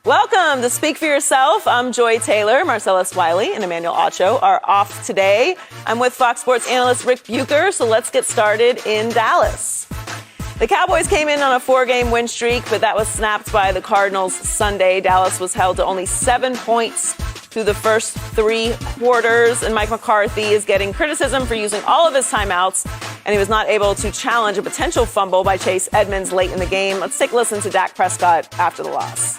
Welcome to Speak for Yourself. I'm Joy Taylor. Marcellus Wiley and Emmanuel Acho are off today. I'm with Fox Sports analyst Rick Bucher, so let's get started in Dallas. The Cowboys came in on a 4-game win streak, but that was snapped by the Cardinals Sunday. Dallas was held to only 7 points through the first 3 quarters, and Mike McCarthy is getting criticism for using all of his timeouts, and he was not able to challenge a potential fumble by Chase Edmonds late in the game. Let's take a listen to Dak Prescott after the loss.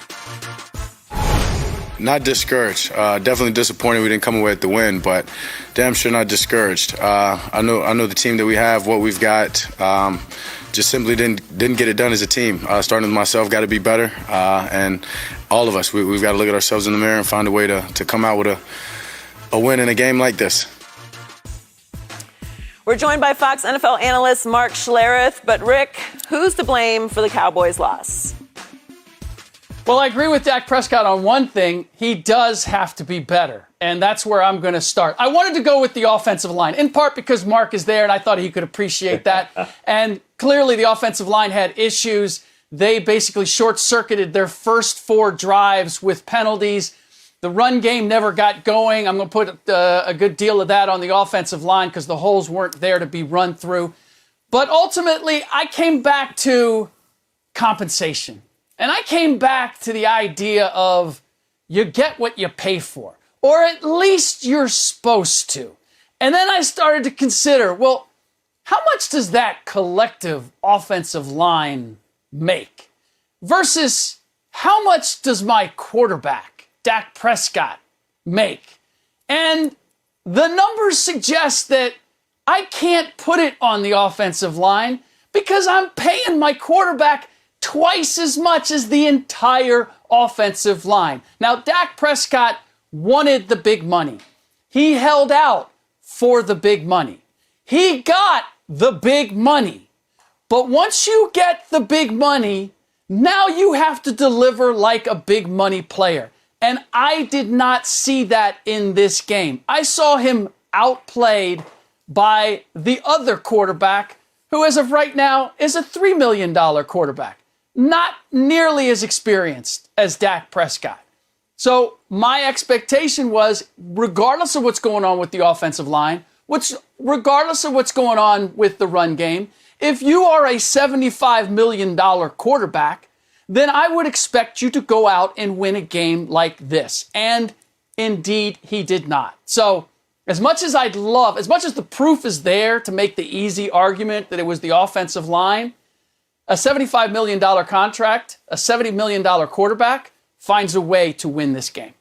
Not discouraged. Definitely disappointed we didn't come away with the win, but damn sure not discouraged. I know the team that we have, what we've got. Just simply didn't get it done as a team. Starting with myself, got to be better, and all of us, we've got to look at ourselves in the mirror and find a way to come out with a win in a game like this. We're joined by Fox NFL analyst Mark Schlereth, but Rick, who's to blame for the Cowboys' loss? Well, I agree with Dak Prescott on one thing. He does have to be better, and that's where I'm going to start. I wanted to go with the offensive line, in part because Mark is there, and I thought he could appreciate that. And clearly the offensive line had issues. They basically short-circuited their first 4 drives with penalties. The run game never got going. I'm going to put a good deal of that on the offensive line because the holes weren't there to be run through. But ultimately, I came back to compensation. And I came back to the idea of you get what you pay for, or at least you're supposed to. And then I started to consider, well, how much does that collective offensive line make versus how much does my quarterback, Dak Prescott, make? And the numbers suggest that I can't put it on the offensive line because I'm paying my quarterback twice as much as the entire offensive line. Now, Dak Prescott wanted the big money. He held out for the big money. He got the big money. But once you get the big money, now you have to deliver like a big money player. And I did not see that in this game. I saw him outplayed by the other quarterback, who as of right now is a $3 million quarterback. Not nearly as experienced as Dak Prescott. So my expectation was, regardless of what's going on with the offensive line, regardless of what's going on with the run game, if you are a $75 million quarterback, then I would expect you to go out and win a game like this. And indeed, he did not. So as much as the proof is there to make the easy argument that it was the offensive line, a $75 million contract, a $70 million quarterback finds a way to win this game.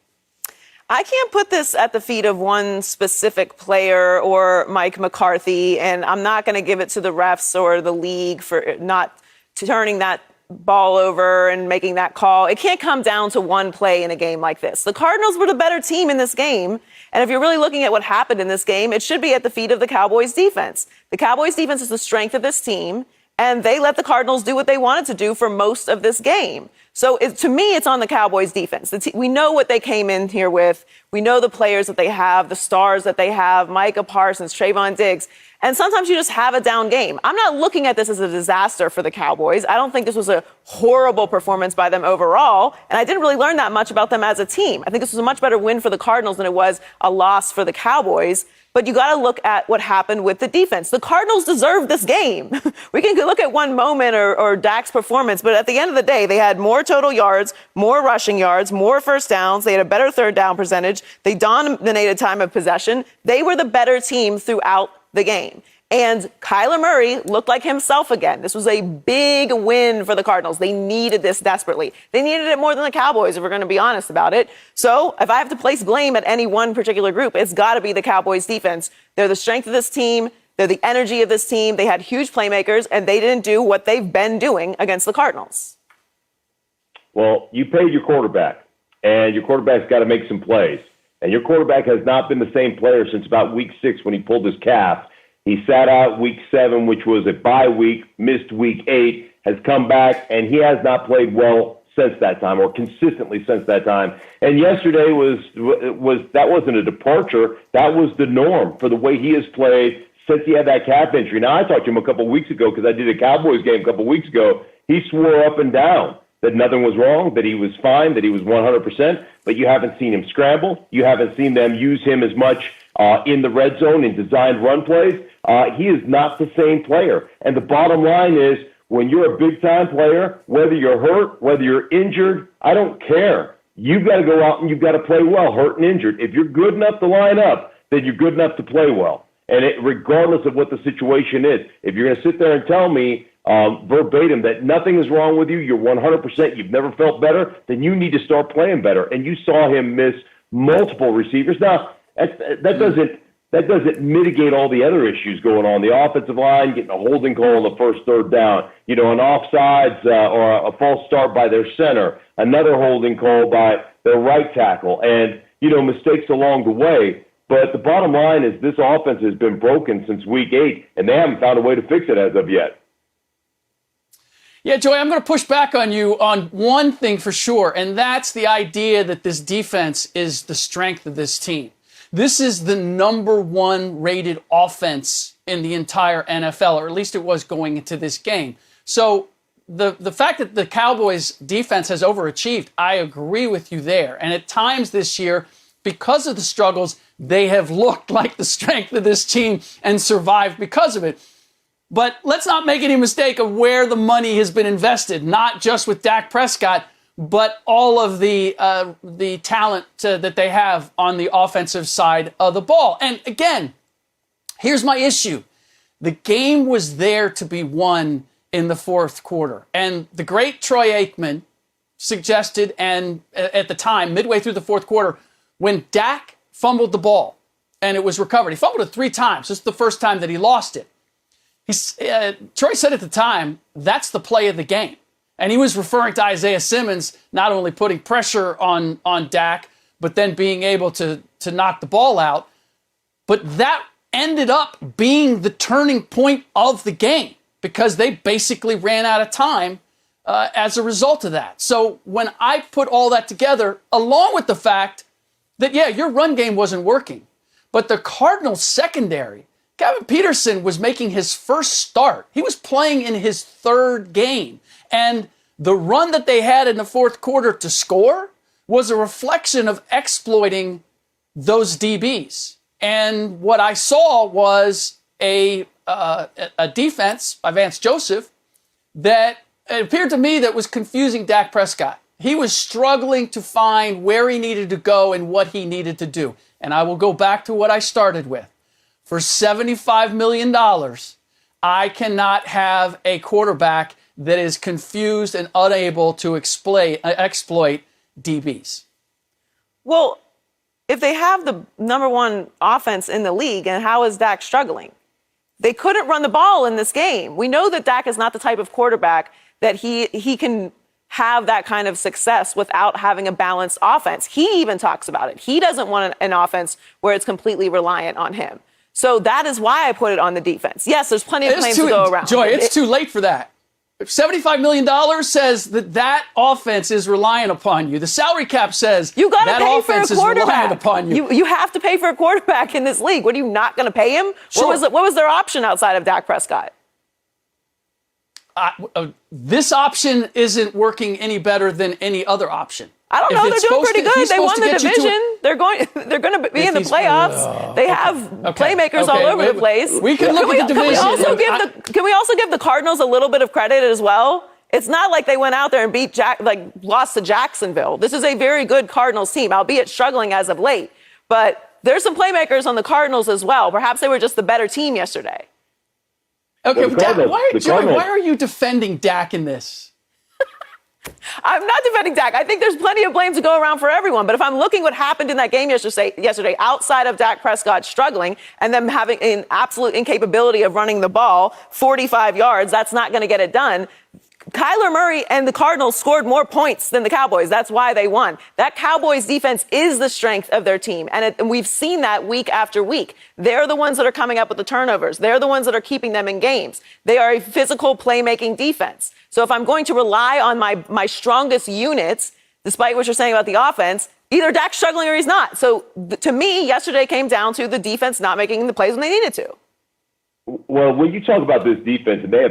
I can't put this at the feet of one specific player or Mike McCarthy, and I'm not going to give it to the refs or the league for not turning that ball over and making that call. It can't come down to one play in a game like this. The Cardinals were the better team in this game, and if you're really looking at what happened in this game, it should be at the feet of the Cowboys defense. The Cowboys defense is the strength of this team, and they let the Cardinals do what they wanted to do for most of this game. So to me, it's on the Cowboys defense. We know what they came in here with. We know the players that they have, the stars that they have, Micah Parsons, Trayvon Diggs. And sometimes you just have a down game. I'm not looking at this as a disaster for the Cowboys. I don't think this was a horrible performance by them overall. And I didn't really learn that much about them as a team. I think this was a much better win for the Cardinals than it was a loss for the Cowboys. But you got to look at what happened with the defense. The Cardinals deserved this game. We can look at one moment or Dak's performance, but at the end of the day, they had more total yards, more rushing yards, more first downs. They had a better third down percentage. They dominated time of possession. They were the better team throughout the game. And Kyler Murray looked like himself again. This was a big win for the Cardinals. They needed this desperately. They needed it more than the Cowboys, if we're going to be honest about it. So if I have to place blame at any one particular group, it's got to be the Cowboys defense. They're the strength of this team. They're the energy of this team. They had huge playmakers, and they didn't do what they've been doing against the Cardinals. Well, you paid your quarterback, and your quarterback's got to make some plays. And your quarterback has not been the same player since about week 6 when he pulled his calf. He sat out week 7, which was a bye week, missed week 8, has come back, and he has not played well since that time, or consistently since that time. And yesterday was that wasn't a departure. That was the norm for the way he has played since he had that calf injury. Now, I talked to him a couple of weeks ago because I did a Cowboys game a couple of weeks ago. He swore up and down that nothing was wrong, that he was fine, that he was 100%, but you haven't seen him scramble. You haven't seen them use him as much in the red zone in designed run plays. He is not the same player. And the bottom line is, when you're a big-time player, whether you're hurt, whether you're injured, I don't care. You've got to go out and you've got to play well, hurt and injured. If you're good enough to line up, then you're good enough to play well. And regardless of what the situation is, if you're going to sit there and tell me verbatim that nothing is wrong with you, you're 100%, you've never felt better, then you need to start playing better. And you saw him miss multiple receivers. Now, that doesn't mitigate all the other issues going on. The offensive line getting a holding call on the first third down, an offsides or a false start by their center, another holding call by their right tackle, and, mistakes along the way. But the bottom line is this offense has been broken since week 8, and they haven't found a way to fix it as of yet. Yeah, Joey, I'm going to push back on you on one thing for sure, and that's the idea that this defense is the strength of this team. This is the number 1 rated offense in the entire NFL, or at least it was going into this game. So the fact that the Cowboys defense has overachieved, I agree with you there. And at times this year, because of the struggles, they have looked like the strength of this team and survived because of it. But let's not make any mistake of where the money has been invested, not just with Dak Prescott, but all of the talent that they have on the offensive side of the ball. And again, here's my issue. The game was there to be won in the fourth quarter. And the great Troy Aikman suggested, and at the time, midway through the fourth quarter, when Dak fumbled the ball and it was recovered, he fumbled it 3 times. This is the first time that he lost it. Troy said at the time, that's the play of the game. And he was referring to Isaiah Simmons not only putting pressure on Dak, but then being able to knock the ball out. But that ended up being the turning point of the game because they basically ran out of time as a result of that. So when I put all that together, along with the fact that, yeah, your run game wasn't working, but the Cardinals secondary, Kevin Peterson was making his first start. He was playing in his 3rd game. And the run that they had in the fourth quarter to score was a reflection of exploiting those DBs. And what I saw was a defense by Vance Joseph that it appeared to me that was confusing Dak Prescott. He was struggling to find where he needed to go and what he needed to do. And I will go back to what I started with. For $75 million, I cannot have a quarterback that is confused and unable to exploit DBs. Well, if they have the number 1 offense in the league, and how is Dak struggling? They couldn't run the ball in this game. We know that Dak is not the type of quarterback that he can have that kind of success without having a balanced offense. He even talks about it. He doesn't want an offense where it's completely reliant on him. So that is why I put it on the defense. Yes, there's plenty of claims to go around. Joy, it's too late for that. $75 million says that offense is reliant upon you. The salary cap says you got to pay for a offense is reliant upon you. You have to pay for a quarterback in this league. What, are you not going to pay him? Sure. What was their option outside of Dak Prescott? This option isn't working any better than any other option. I don't know. They're doing pretty good. They won the division. They're going to be in the playoffs. They have playmakers all over the place. We can look at the division. Can we also give the Cardinals a little bit of credit as well? It's not like they went out there and lost to Jacksonville. This is a very good Cardinals team, albeit struggling as of late. But there's some playmakers on the Cardinals as well. Perhaps they were just the better team yesterday. Okay, why are you defending Dak in this? I'm not defending Dak. I think there's plenty of blame to go around for everyone. But if I'm looking what happened in that game yesterday, outside of Dak Prescott struggling and them having an absolute incapability of running the ball 45 yards, that's not going to get it done. Kyler Murray and the Cardinals scored more points than the Cowboys. That's why they won. That Cowboys defense is the strength of their team. And we've seen that week after week. They're the ones that are coming up with the turnovers. They're the ones that are keeping them in games. They are a physical playmaking defense. So if I'm going to rely on my strongest units, despite what you're saying about the offense, either Dak's struggling or he's not. So to me, yesterday came down to the defense not making the plays when they needed to. Well, when you talk about this defense, and they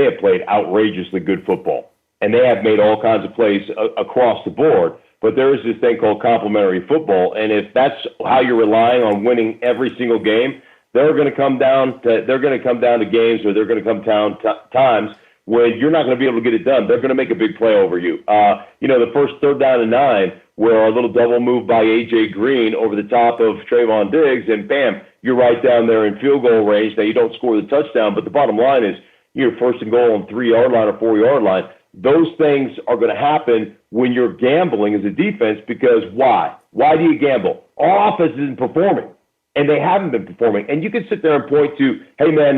have played outrageously good football. and they have made all kinds of plays across the board. But there is this thing called complementary football, and if that's how you're relying on winning every single game, they're going to come down to games, or they're going to come down times when you're not going to be able to get it done. They're going to make a big play over you. The first 3rd down and 9, where a little double move by A.J. Green over the top of Trayvon Diggs, and bam, you're right down there in field goal range. Now, you don't score the touchdown, but the bottom line is you're 1st and goal on 3-yard line or 4-yard line. Those things are going to happen when you're gambling as a defense, because why? Why do you gamble? Our offense isn't performing, and they haven't been performing. And you can sit there and point to, hey, man,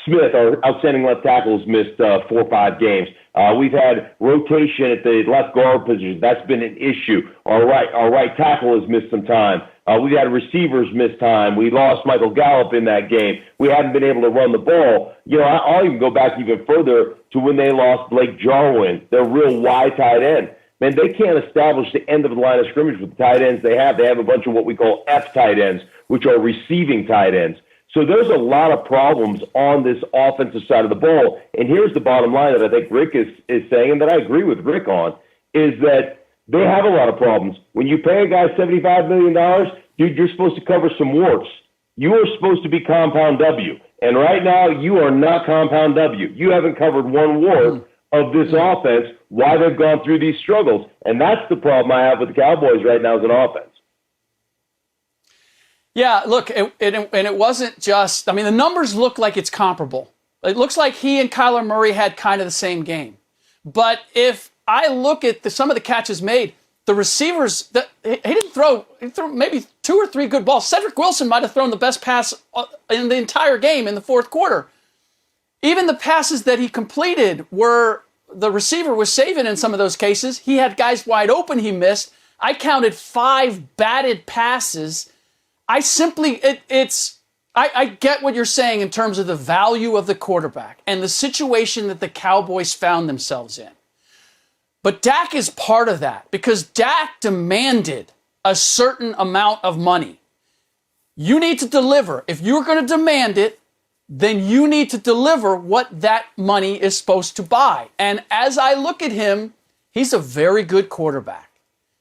Smith, our outstanding left tackle, has missed 4 or 5 games. We've had rotation at the left guard position. That's been an issue. Our right tackle has missed some time. We've had receivers miss time. We lost Michael Gallup in that game. We haven't been able to run the ball. I'll even go back even further to when they lost Blake Jarwin, their real wide tight end. Man, they can't establish the end of the line of scrimmage with the tight ends they have. They have a bunch of what we call F tight ends, which are receiving tight ends. So there's a lot of problems on this offensive side of the ball. And here's the bottom line that I think Rick is saying, and that I agree with Rick on, is that they have a lot of problems. When you pay a guy $75 million, dude, you're supposed to cover some warts. You are supposed to be compound W. And right now, you are not compound W. You haven't covered one wart of this offense, why they've gone through these struggles. And that's the problem I have with the Cowboys right now as an offense. Yeah, look, and it wasn't just, the numbers look like it's comparable. It looks like he and Kyler Murray had kind of the same game. But if I look at some of the catches made, the receivers, he threw maybe 2 or 3 good balls. Cedric Wilson might have thrown the best pass in the entire game in the 4th quarter. Even the passes that he completed were, the receiver was saving in some of those cases. He had guys wide open he missed. I counted 5 batted passes. I get what you're saying in terms of the value of the quarterback and the situation that the Cowboys found themselves in. But Dak is part of that, because Dak demanded a certain amount of money. You need to deliver. If you're going to demand it, then you need to deliver what that money is supposed to buy. And as I look at him, he's a very good quarterback.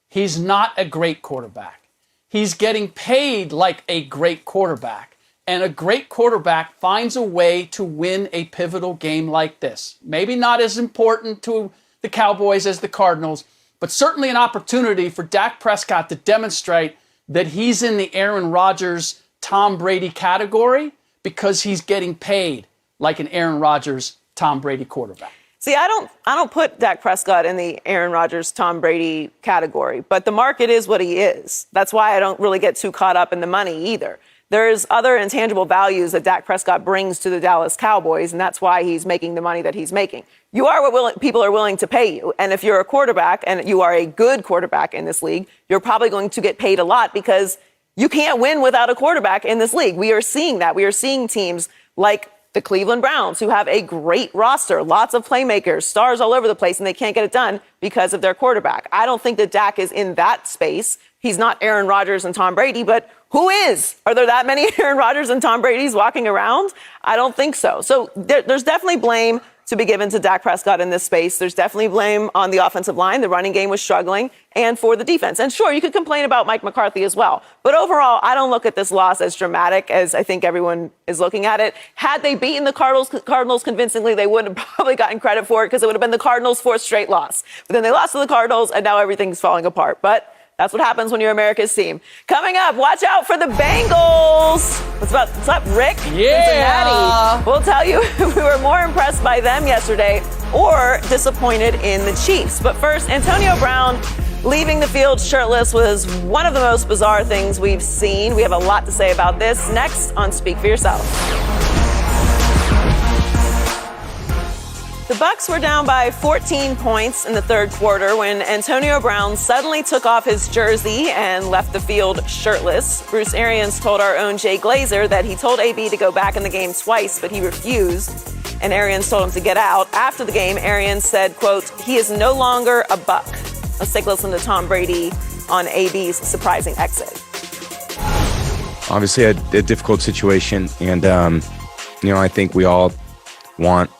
He's not a great quarterback. He's getting paid like a great quarterback. And a great quarterback finds a way to win a pivotal game like this. Maybe not as important to the Cowboys as the Cardinals, but certainly an opportunity for Dak Prescott to demonstrate that he's in the Aaron Rodgers, Tom Brady category, because he's getting paid like an Aaron Rodgers, Tom Brady quarterback. See, I don't put Dak Prescott in the Aaron Rodgers, Tom Brady category, but the market is what he is. That's why I don't really get too caught up in the money either. There's other intangible values that Dak Prescott brings to the Dallas Cowboys, and that's why he's making the money that he's making. You are what people are willing to pay you, and if you're a quarterback and you are a good quarterback in this league, you're probably going to get paid a lot, because you can't win without a quarterback in this league. We are seeing that. We are seeing teams like the Cleveland Browns, who have a great roster, lots of playmakers, stars all over the place, and they can't get it done because of their quarterback. I don't think that Dak is in that space. He's not Aaron Rodgers and Tom Brady, but who is? Are there that many Aaron Rodgers and Tom Bradys walking around? I don't think so. So there's definitely blame to be given to Dak Prescott in this space. There's definitely blame on the offensive line. The running game was struggling, and for the defense. And sure, you could complain about Mike McCarthy as well. But overall, I don't look at this loss as dramatic as I think everyone is looking at it. Had they beaten the Cardinals convincingly, they would have probably gotten credit for it, because it would have been the Cardinals' 4th straight loss. But then they lost to the Cardinals, and now everything's falling apart. But that's what happens when you're America's team. Coming up, watch out for the Bengals. What's up, Rick? Yeah. Cincinnati. We'll tell you if we were more impressed by them yesterday or disappointed in the Chiefs. But first, Antonio Brown leaving the field shirtless was one of the most bizarre things we've seen. We have a lot to say about this next on Speak for Yourself. The Bucs were down by 14 points in the 3rd quarter when Antonio Brown suddenly took off his jersey and left the field shirtless. Bruce Arians told our own Jay Glazer that he told AB to go back in the game twice, but he refused, and Arians told him to get out. After the game, Arians said, quote, "He is no longer a Buck." Let's take a listen to Tom Brady on AB's surprising exit. Obviously a difficult situation, and I think we all want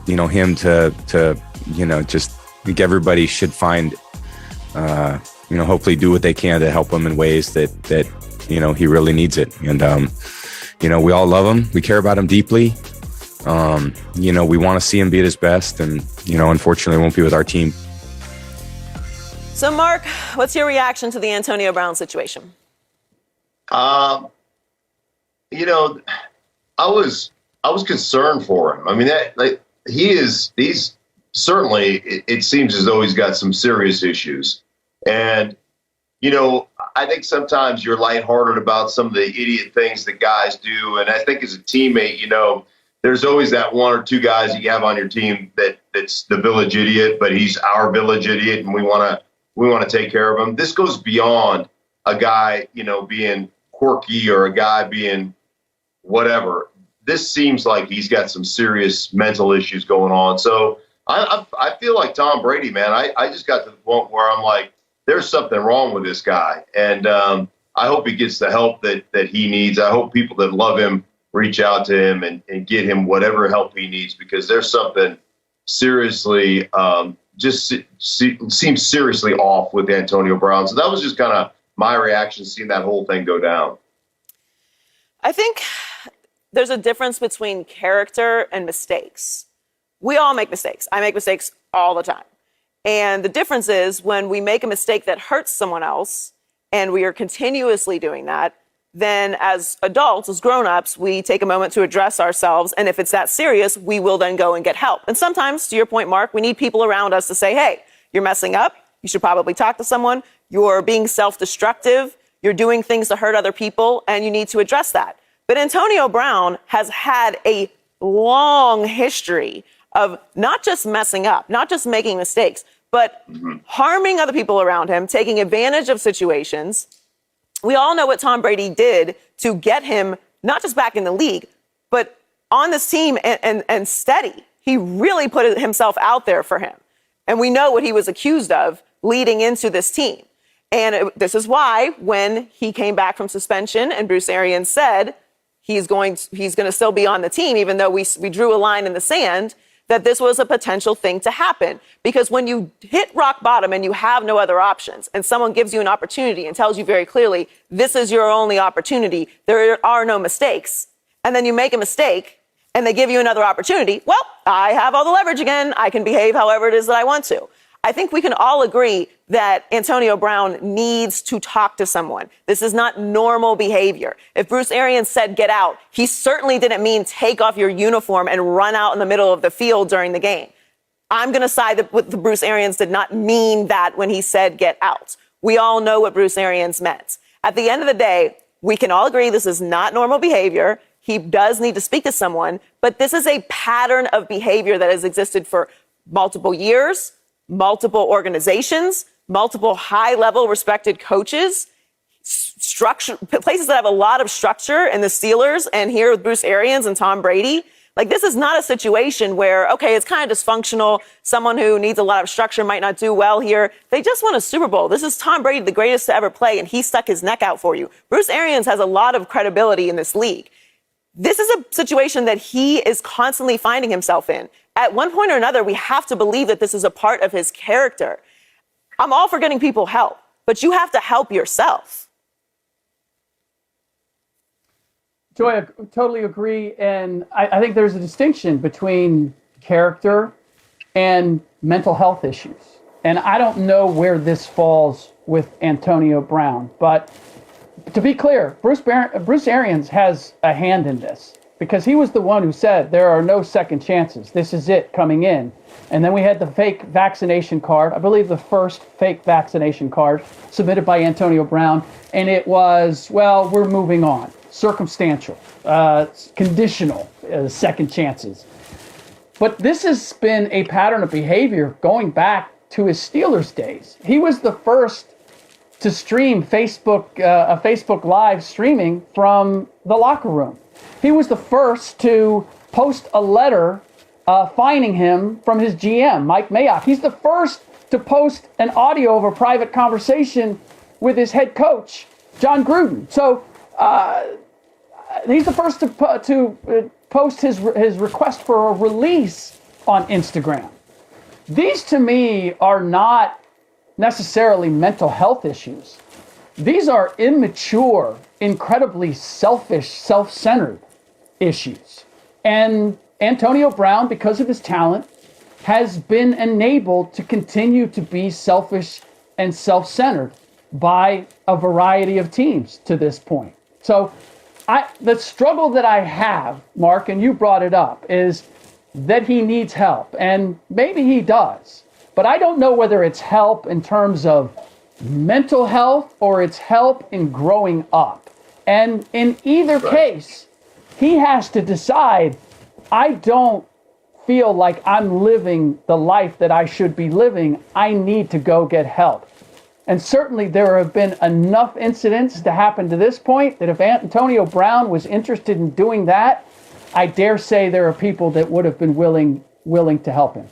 him to just think everybody should find, hopefully do what they can to help him in ways that he really needs it. And, we all love him. We care about him deeply. We want to see him be at his best. And, unfortunately, won't be with our team. So, Mark, what's your reaction to the Antonio Brown situation? I was concerned for him. I mean, he's certainly, it seems as though he's got some serious issues. And, I think sometimes you're lighthearted about some of the idiot things that guys do. And I think as a teammate, there's always that one or two guys you have on your team that's the village idiot, but he's our village idiot, and we want to take care of him. This goes beyond a guy, being quirky or a guy being whatever. This seems like he's got some serious mental issues going on. So I feel like Tom Brady, man. I just got to the point where I'm like, there's something wrong with this guy. And I hope he gets the help that he needs. I hope people that love him reach out to him and get him whatever help he needs, because there's something seriously seems seriously off with Antonio Brown. So that was just kind of my reaction, seeing that whole thing go down. I think there's a difference between character and mistakes. We all make mistakes. I make mistakes all the time. And the difference is when we make a mistake that hurts someone else and we are continuously doing that, then as adults, as grown-ups, we take a moment to address ourselves. And if it's that serious, we will then go and get help. And sometimes, to your point, Mark, we need people around us to say, hey, you're messing up. You should probably talk to someone. You're being self-destructive. You're doing things to hurt other people, and you need to address that. But Antonio Brown has had a long history of not just messing up, not just making mistakes, but harming other people around him, taking advantage of situations. We all know what Tom Brady did to get him not just back in the league, but on this team and steady. He really put himself out there for him. And we know what he was accused of leading into this team. And this is why when he came back from suspension and Bruce Arians said he's going to still be on the team, even though we drew a line in the sand, that this was a potential thing to happen. Because when you hit rock bottom and you have no other options and someone gives you an opportunity and tells you very clearly, this is your only opportunity, there are no mistakes, and then you make a mistake and they give you another opportunity, well, I have all the leverage again. I can behave however it is that I want to. I think we can all agree that Antonio Brown needs to talk to someone. This is not normal behavior. If Bruce Arians said get out, he certainly didn't mean take off your uniform and run out in the middle of the field during the game. I'm going to side that Bruce Arians did not mean that when he said get out. We all know what Bruce Arians meant. At the end of the day, we can all agree this is not normal behavior. He does need to speak to someone, but this is a pattern of behavior that has existed for multiple years, multiple organizations, multiple high-level respected coaches, structure, places that have a lot of structure, and the Steelers, and here with Bruce Arians and Tom Brady. Like, this is not a situation where, okay, it's kind of dysfunctional. Someone who needs a lot of structure might not do well here. They just won a Super Bowl. This is Tom Brady, the greatest to ever play, and he stuck his neck out for you. Bruce Arians has a lot of credibility in this league. This is a situation that he is constantly finding himself in. At one point or another, we have to believe that this is a part of his character. I'm all for getting people help, but you have to help yourself. Joy, I totally agree. And I think there's a distinction between character and mental health issues. And I don't know where this falls with Antonio Brown. But to be clear, Bruce Arians has a hand in this, because he was the one who said there are no second chances. This is it coming in. And then we had the fake vaccination card, I believe the first fake vaccination card submitted by Antonio Brown. And it was, well, we're moving on. Circumstantial, conditional, second chances. But this has been a pattern of behavior going back to his Steelers days. He was the first to stream a Facebook Live streaming from the locker room. He was the first to post a letter fining him from his GM, Mike Mayock. He's the first to post an audio of a private conversation with his head coach, John Gruden. So he's the first to post his request for a release on Instagram. These to me are not necessarily mental health issues. These are immature, incredibly selfish, self-centered issues. And Antonio Brown, because of his talent, has been enabled to continue to be selfish and self-centered by a variety of teams to this point. So the struggle that I have, Mark, and you brought it up, is that he needs help. And maybe he does. But I don't know whether it's help in terms of mental health or it's help in growing up. And in either case, he has to decide, I don't feel like I'm living the life that I should be living. I need to go get help. And certainly there have been enough incidents to happen to this point that if Antonio Brown was interested in doing that, I dare say there are people that would have been willing to help him.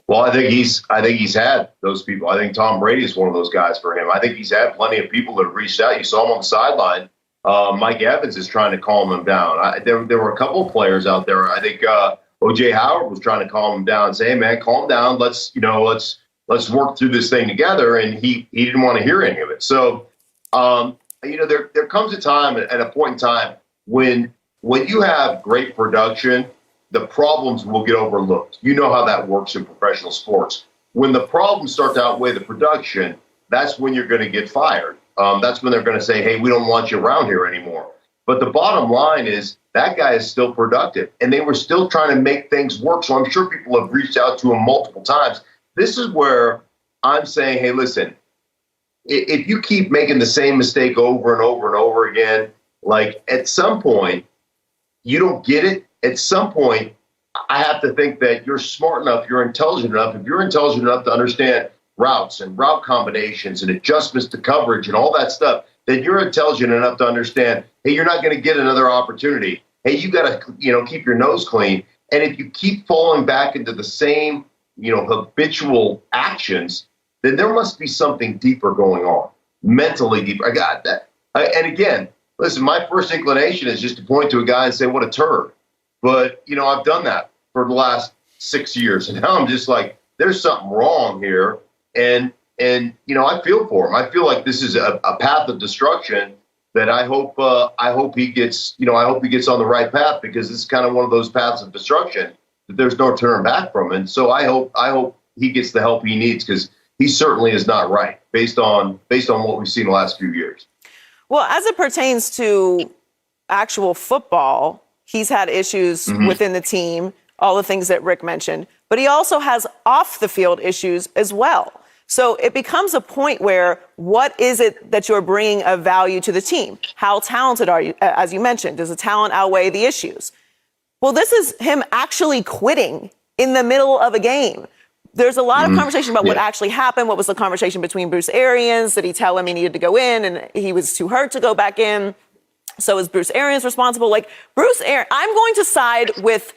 Well, I think he's had those people. I think Tom Brady is one of those guys for him. I think he's had plenty of people that have reached out. You saw him on the sideline. Mike Evans is trying to calm him down. There were a couple of players out there. I think O.J. Howard was trying to calm him down and say, "Hey, man, calm down. Let's work through this thing together." And he didn't want to hear any of it. So, there comes a time at a point in time when you have great production, the problems will get overlooked. You know how that works in professional sports. When the problems start to outweigh the production, that's when you're going to get fired. That's when they're going to say, "Hey, we don't want you around here anymore." But the bottom line is that guy is still productive, and they were still trying to make things work. So I'm sure people have reached out to him multiple times. This is where I'm saying, hey, listen, if you keep making the same mistake over and over and over again, like at some point, you don't get it. At some point, I have to think that you're smart enough, you're intelligent enough. If you're intelligent enough to understand routes and route combinations and adjustments to coverage and all that stuff, then you're intelligent enough to understand, hey, you're not going to get another opportunity. Hey, you got to, keep your nose clean. And if you keep falling back into the same, habitual actions, then there must be something deeper going on, mentally deeper. I got that. And again, listen, my first inclination is just to point to a guy and say, what a turd. But, I've done that for the last 6 years. And now I'm just like, there's something wrong here. And I feel for him. I feel like this is a path of destruction that I hope he gets, I hope he gets on the right path, because it's kind of one of those paths of destruction that there's no turn back from. And so I hope he gets the help he needs, because he certainly is not right based on what we've seen the last few years. Well, as it pertains to actual football, he's had issues within the team, all the things that Rick mentioned, but he also has off the field issues as well. So it becomes a point where what is it that you're bringing of value to the team? How talented are you? As you mentioned, does the talent outweigh the issues? Well, this is him actually quitting in the middle of a game. There's a lot of conversation about what actually happened. What was the conversation between Bruce Arians? Did he tell him he needed to go in and he was too hurt to go back in? So is Bruce Arians responsible? Like Bruce Arians, I'm going to side with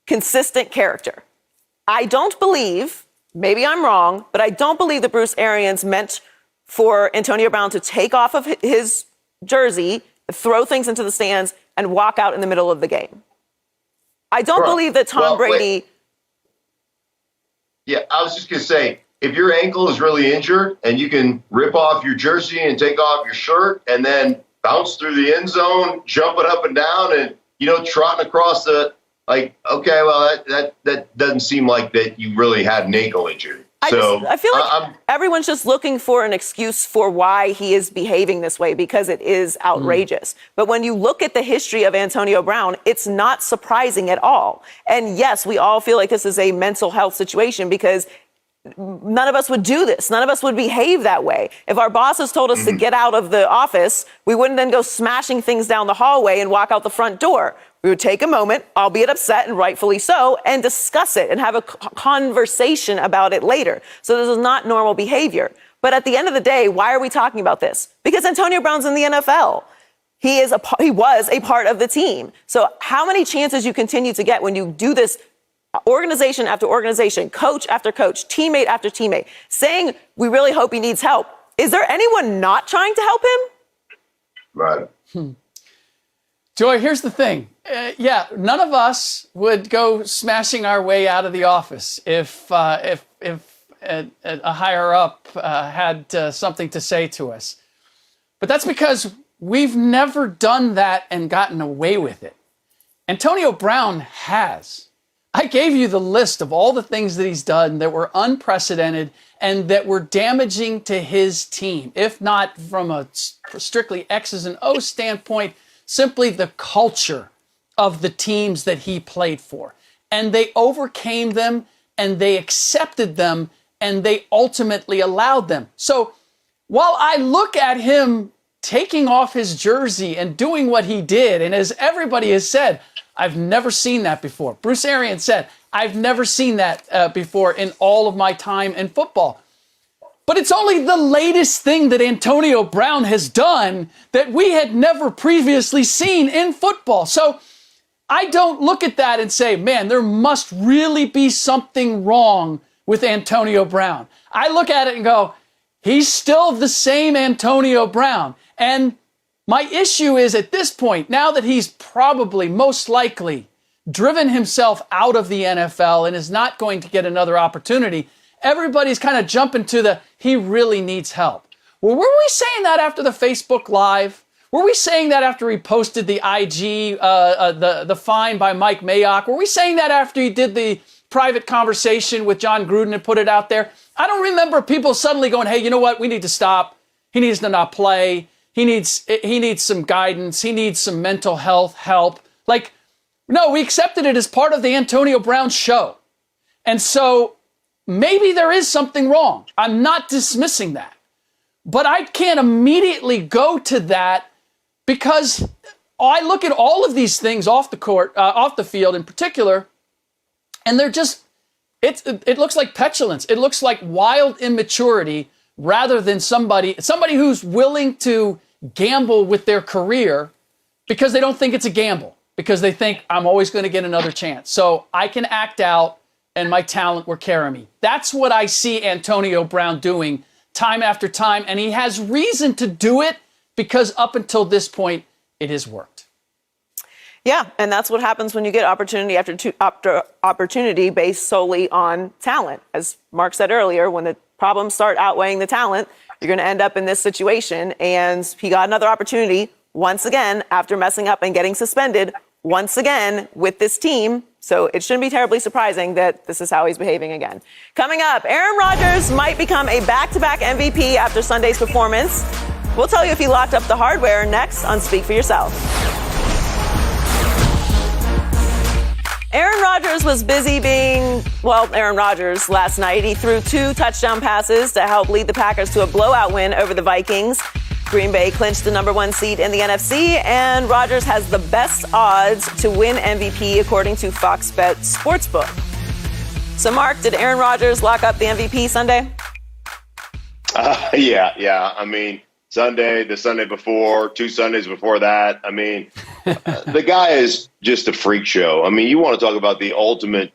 consistent character. I don't believe, maybe I'm wrong, but I don't believe that Bruce Arians meant for Antonio Brown to take off of his jersey, throw things into the stands, and walk out in the middle of the game. I don't believe that Tom Brady... Yeah, I was just going to say, if your ankle is really injured and you can rip off your jersey and take off your shirt and then bounce through the end zone, jumping up and down and, trotting across the... Like, okay, well, that doesn't seem like that you really had an ankle injury. I feel like everyone's just looking for an excuse for why he is behaving this way, because it is outrageous. But when you look at the history of Antonio Brown, it's not surprising at all. And yes, we all feel like this is a mental health situation, because none of us would do this. None of us would behave that way. If our bosses told us to get out of the office, we wouldn't then go smashing things down the hallway and walk out the front door. We would take a moment, albeit upset and rightfully so, and discuss it and have a conversation about it later. So this is not normal behavior. But at the end of the day, why are we talking about this? Because Antonio Brown's in the NFL. He was a part of the team. So how many chances you continue to get when you do this, organization after organization, coach after coach, teammate after teammate, saying we really hope he needs help? Is there anyone not trying to help him? Right. Joy, here's the thing. Yeah, none of us would go smashing our way out of the office if a higher up had something to say to us. But that's because we've never done that and gotten away with it. Antonio Brown has. I gave you the list of all the things that he's done that were unprecedented and that were damaging to his team, if not from a strictly X's and O's standpoint, simply the culture of the teams that he played for. And they overcame them, and they accepted them, and they ultimately allowed them. So while I look at him taking off his jersey and doing what he did, and as everybody has said, I've never seen that before. Bruce Arians said, I've never seen that before in all of my time in football. But it's only the latest thing that Antonio Brown has done that we had never previously seen in football. So I don't look at that and say, man, there must really be something wrong with Antonio Brown. I look at it and go, he's still the same Antonio Brown. And my issue is at this point, now that he's probably most likely driven himself out of the NFL and is not going to get another opportunity, everybody's kind of jumping to he really needs help. Well, were we saying that after the Facebook Live? Were we saying that after he posted the IG, the fine by Mike Mayock? Were we saying that after he did the private conversation with John Gruden and put it out there? I don't remember people suddenly going, hey, you know what? We need to stop. He needs to not play. He needs some guidance. He needs some mental health help. No, we accepted it as part of the Antonio Brown show. And so maybe there is something wrong. I'm not dismissing that. But I can't immediately go to that because I look at all of these things off the court, off the field in particular, and they're just, it looks like petulance. It looks like wild immaturity rather than somebody who's willing to gamble with their career because they don't think it's a gamble, because they think I'm always going to get another chance. So I can act out and my talent will carry me. That's what I see Antonio Brown doing time after time, and he has reason to do it because up until this point, it has worked. Yeah, and that's what happens when you get opportunity after opportunity based solely on talent. As Mark said earlier, when the problems start outweighing the talent, you're going to end up in this situation. And he got another opportunity once again after messing up and getting suspended once again with this team. So it shouldn't be terribly surprising that this is how he's behaving again. Coming up, Aaron Rodgers might become a back-to-back MVP after Sunday's performance. We'll tell you if he locked up the hardware next on Speak for Yourself. Aaron Rodgers was busy being, Aaron Rodgers last night. He threw 2 touchdown passes to help lead the Packers to a blowout win over the Vikings. Green Bay clinched the #1 seed in the NFC, and Rodgers has the best odds to win MVP according to Fox Bet Sportsbook. So, Mark, did Aaron Rodgers lock up the MVP Sunday? Yeah. I mean, Sunday, the Sunday before, 2 Sundays before that. I mean, the guy is just a freak show. I mean, you want to talk about the ultimate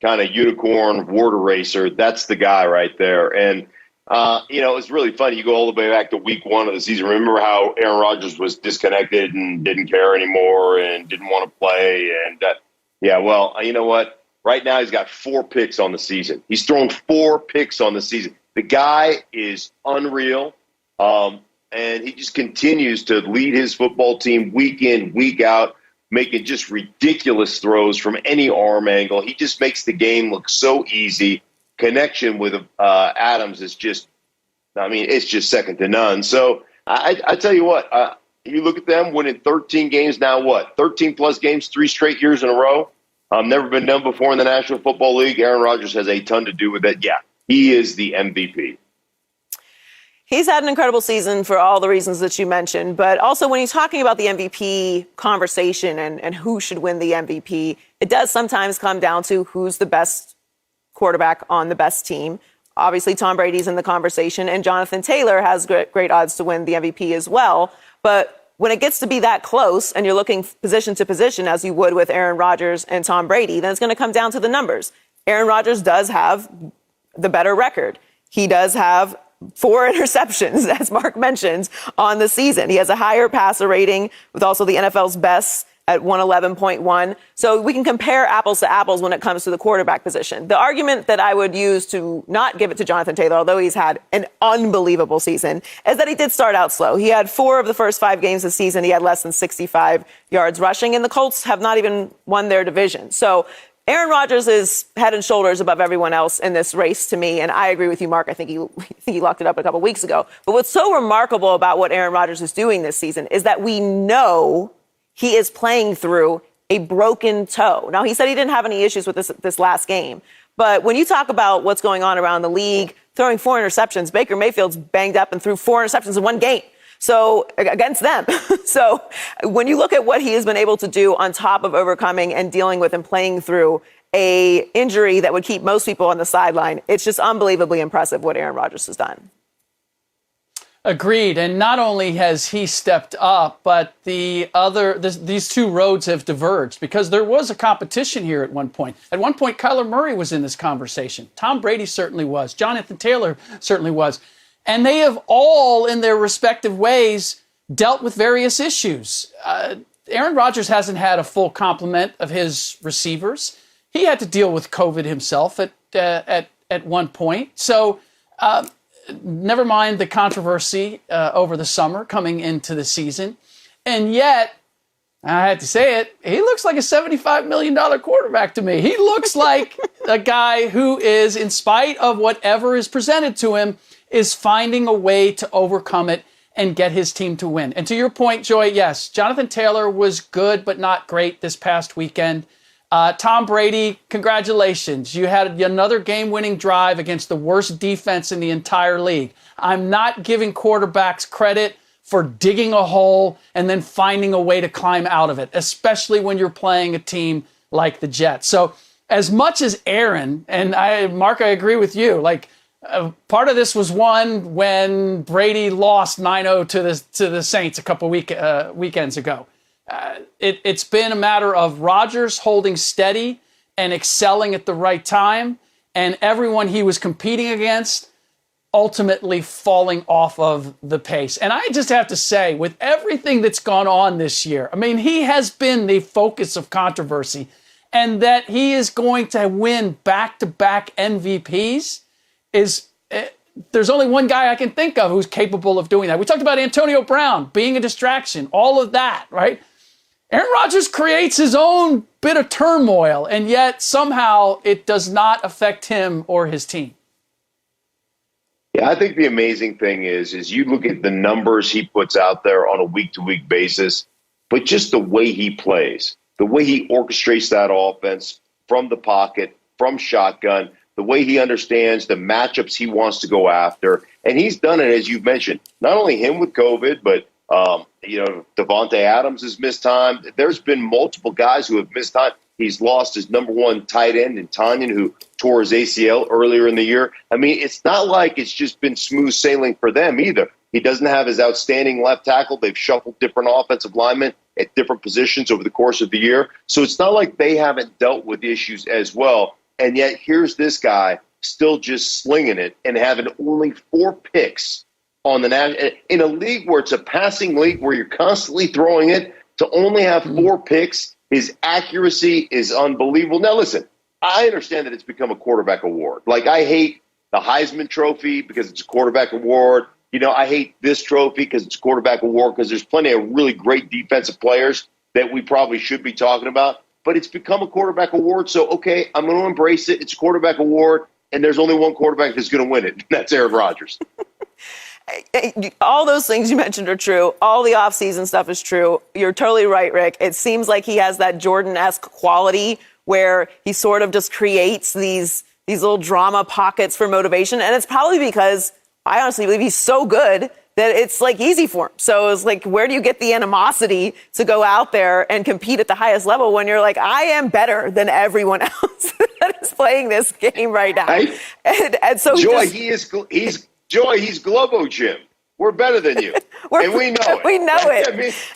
kind of unicorn water racer. That's the guy right there. And, it's really funny. You go all the way back to week 1 of the season. Remember how Aaron Rodgers was disconnected and didn't care anymore and didn't want to play. And, you know what? Right now he's got 4 picks on the season. He's thrown 4 picks on the season. The guy is unreal. And he just continues to lead his football team week in, week out, making just ridiculous throws from any arm angle. He just makes the game look so easy. Connection with Adams is just, it's just second to none. So I tell you what, you look at them winning 13 games now, 13-plus games, 3 straight years in a row. Never been done before in the National Football League. Aaron Rodgers has a ton to do with it. Yeah, he is the MVP. He's had an incredible season for all the reasons that you mentioned, but also when he's talking about the MVP conversation and who should win the MVP, it does sometimes come down to who's the best quarterback on the best team. Obviously, Tom Brady's in the conversation, and Jonathan Taylor has great odds to win the MVP as well. But when it gets to be that close and you're looking position to position, as you would with Aaron Rodgers and Tom Brady, then it's going to come down to the numbers. Aaron Rodgers does have the better record. He does have 4 interceptions, as Mark mentions, on the season. He has a higher passer rating with also the NFL's best at 111.1. So we can compare apples to apples when it comes to the quarterback position. The argument that I would use to not give it to Jonathan Taylor, although he's had an unbelievable season, is that he did start out slow. He had 4 of the first 5 games this season. He had less than 65 yards rushing, and the Colts have not even won their division. So Aaron Rodgers is head and shoulders above everyone else in this race to me, and I agree with you, Mark. I think he locked it up a couple weeks ago. But what's so remarkable about what Aaron Rodgers is doing this season is that we know he is playing through a broken toe. Now, he said he didn't have any issues with this last game. But when you talk about what's going on around the league, throwing 4 interceptions, Baker Mayfield's banged up and threw 4 interceptions in one game. So against them. So when you look at what he has been able to do on top of overcoming and dealing with and playing through a injury that would keep most people on the sideline, it's just unbelievably impressive what Aaron Rodgers has done. Agreed. And not only has he stepped up, but these 2 roads have diverged because there was a competition here at one point. At one point, Kyler Murray was in this conversation. Tom Brady certainly was. Jonathan Taylor certainly was. And they have all, in their respective ways, dealt with various issues. Aaron Rodgers hasn't had a full complement of his receivers. He had to deal with COVID himself at one point. So never mind the controversy over the summer coming into the season. And yet, I had to say it, he looks like a $75 million quarterback to me. He looks like a guy who is, in spite of whatever is presented to him, is finding a way to overcome it and get his team to win. And to your point, Joy, yes, Jonathan Taylor was good but not great this past weekend. Tom Brady, congratulations. You had another game-winning drive against the worst defense in the entire league. I'm not giving quarterbacks credit for digging a hole and then finding a way to climb out of it, especially when you're playing a team like the Jets. So as much as Aaron, and Mark, I agree with you, part of this was won when Brady lost 9-0 to the Saints a couple weekends ago. It's been a matter of Rodgers holding steady and excelling at the right time, and everyone he was competing against ultimately falling off of the pace. And I just have to say, with everything that's gone on this year, I mean, he has been the focus of controversy, and that he is going to win back-to-back MVPs there's only one guy I can think of who's capable of doing that. We talked about Antonio Brown being a distraction, all of that, right? Aaron Rodgers creates his own bit of turmoil, and yet somehow it does not affect him or his team. Yeah, I think the amazing thing is you look at the numbers he puts out there on a week-to-week basis, but just the way he plays, the way he orchestrates that offense from the pocket, from shotgun, the way he understands the matchups he wants to go after. And he's done it, as you've mentioned, not only him with COVID, but, Devontae Adams has missed time. There's been multiple guys who have missed time. He's lost his number one tight end in Tanyan, who tore his ACL earlier in the year. I mean, it's not like it's just been smooth sailing for them either. He doesn't have his outstanding left tackle. They've shuffled different offensive linemen at different positions over the course of the year. So it's not like they haven't dealt with issues as well. And yet here's this guy still just slinging it and having only 4 picks on the national in a league where it's a passing league where you're constantly throwing it. To only have 4 picks, his accuracy is unbelievable. Now, listen, I understand that it's become a quarterback award. Like, I hate the Heisman Trophy because it's a quarterback award. I hate this trophy because it's a quarterback award because there's plenty of really great defensive players that we probably should be talking about. But it's become a quarterback award, so, okay, I'm going to embrace it. It's a quarterback award, and there's only one quarterback that's going to win it, and that's Aaron Rodgers. All those things you mentioned are true. All the offseason stuff is true. You're totally right, Rick. It seems like he has that Jordan-esque quality where he sort of just creates these little drama pockets for motivation, and it's probably because I honestly believe he's so good that it's easy for him. So it's where do you get the animosity to go out there and compete at the highest level when you're I am better than everyone else that is playing this game right now. Right? And so Joy, he's Globo Jim. We're better than you. And we know it. We know it.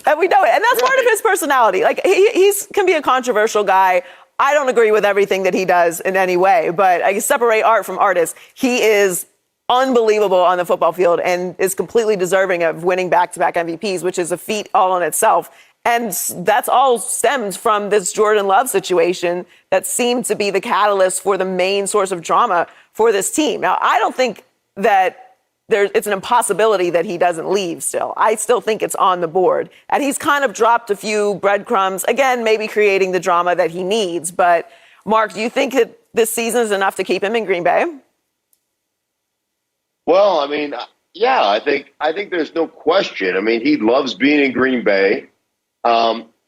And we know it. And that's part of his personality. He can be a controversial guy. I don't agree with everything that he does in any way, but I can separate art from artists. He is unbelievable on the football field and is completely deserving of winning back-to-back MVPs, which is a feat all in itself. And that's all stemmed from this Jordan Love situation that seemed to be the catalyst for the main source of drama for this team. Now, I don't think that it's an impossibility that he doesn't leave still. I still think it's on the board. And he's kind of dropped a few breadcrumbs, again, maybe creating the drama that he needs. But, Mark, do you think that this season is enough to keep him in Green Bay? Well, I mean, yeah, I think there's no question. I mean, he loves being in Green Bay.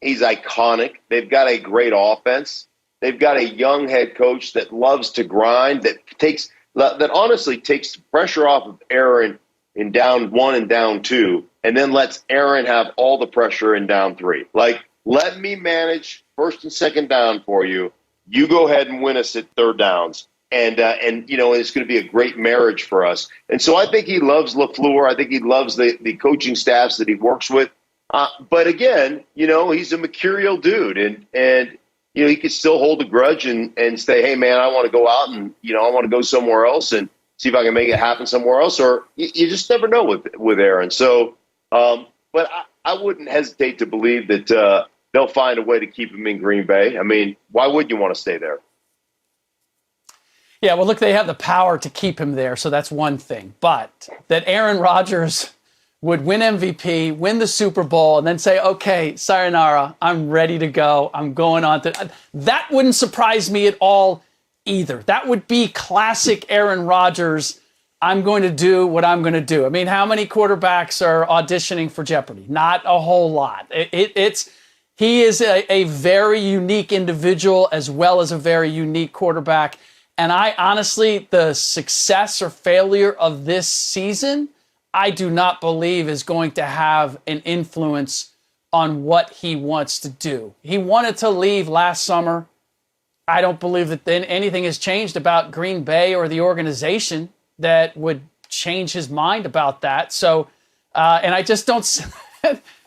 He's iconic. They've got a great offense. They've got a young head coach that loves to grind, that honestly takes the pressure off of Aaron in down 1 and down 2, and then lets Aaron have all the pressure in down 3. Like, let me manage first and second down for you. You go ahead and win us at third downs. And it's going to be a great marriage for us. And so I think he loves LaFleur. I think he loves the coaching staffs that he works with. But again, he's a mercurial dude, and he could still hold a grudge and say, hey, man, I want to go out and, I want to go somewhere else and see if I can make it happen somewhere else. Or you just never know with Aaron. So, but I wouldn't hesitate to believe that they'll find a way to keep him in Green Bay. I mean, why would you want to stay there? Yeah, well, look, they have the power to keep him there, so that's one thing. But that Aaron Rodgers would win MVP, win the Super Bowl, and then say, okay, sayonara, I'm ready to go. I'm going on to... That wouldn't surprise me at all either. That would be classic Aaron Rodgers. I'm going to do what I'm going to do. I mean, how many quarterbacks are auditioning for Jeopardy? Not a whole lot. He is a very unique individual as well as a very unique quarterback. And I honestly, the success or failure of this season, I do not believe is going to have an influence on what he wants to do. He wanted to leave last summer. I don't believe that then anything has changed about Green Bay or the organization that would change his mind about that. So, and I just don't...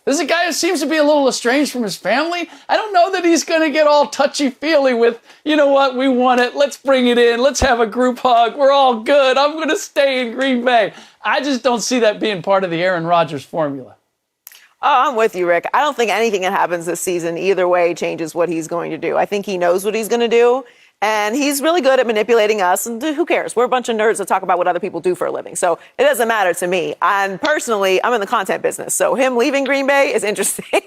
This is a guy who seems to be a little estranged from his family. I don't know that he's going to get all touchy-feely with, you know what, we want it, let's bring it in, let's have a group hug, we're all good, I'm going to stay in Green Bay. I just don't see that being part of the Aaron Rodgers formula. Oh, I'm with you, Rick. I don't think anything that happens this season either way changes what he's going to do. I think he knows what he's going to do. And he's really good at manipulating us. And who cares? We're a bunch of nerds that talk about what other people do for a living. So it doesn't matter to me. And personally, I'm in the content business. So him leaving Green Bay is interesting.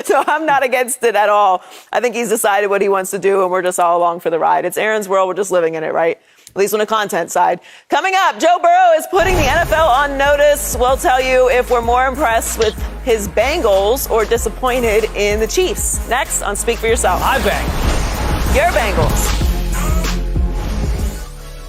So I'm not against it at all. I think he's decided what he wants to do, and we're just all along for the ride. It's Aaron's world. We're just living in it, right? At least on the content side. Coming up, Joe Burrow is putting the NFL on notice. We'll tell you if we're more impressed with his Bengals or disappointed in the Chiefs. Next on Speak for Yourself. My Bengals. Your Bengals.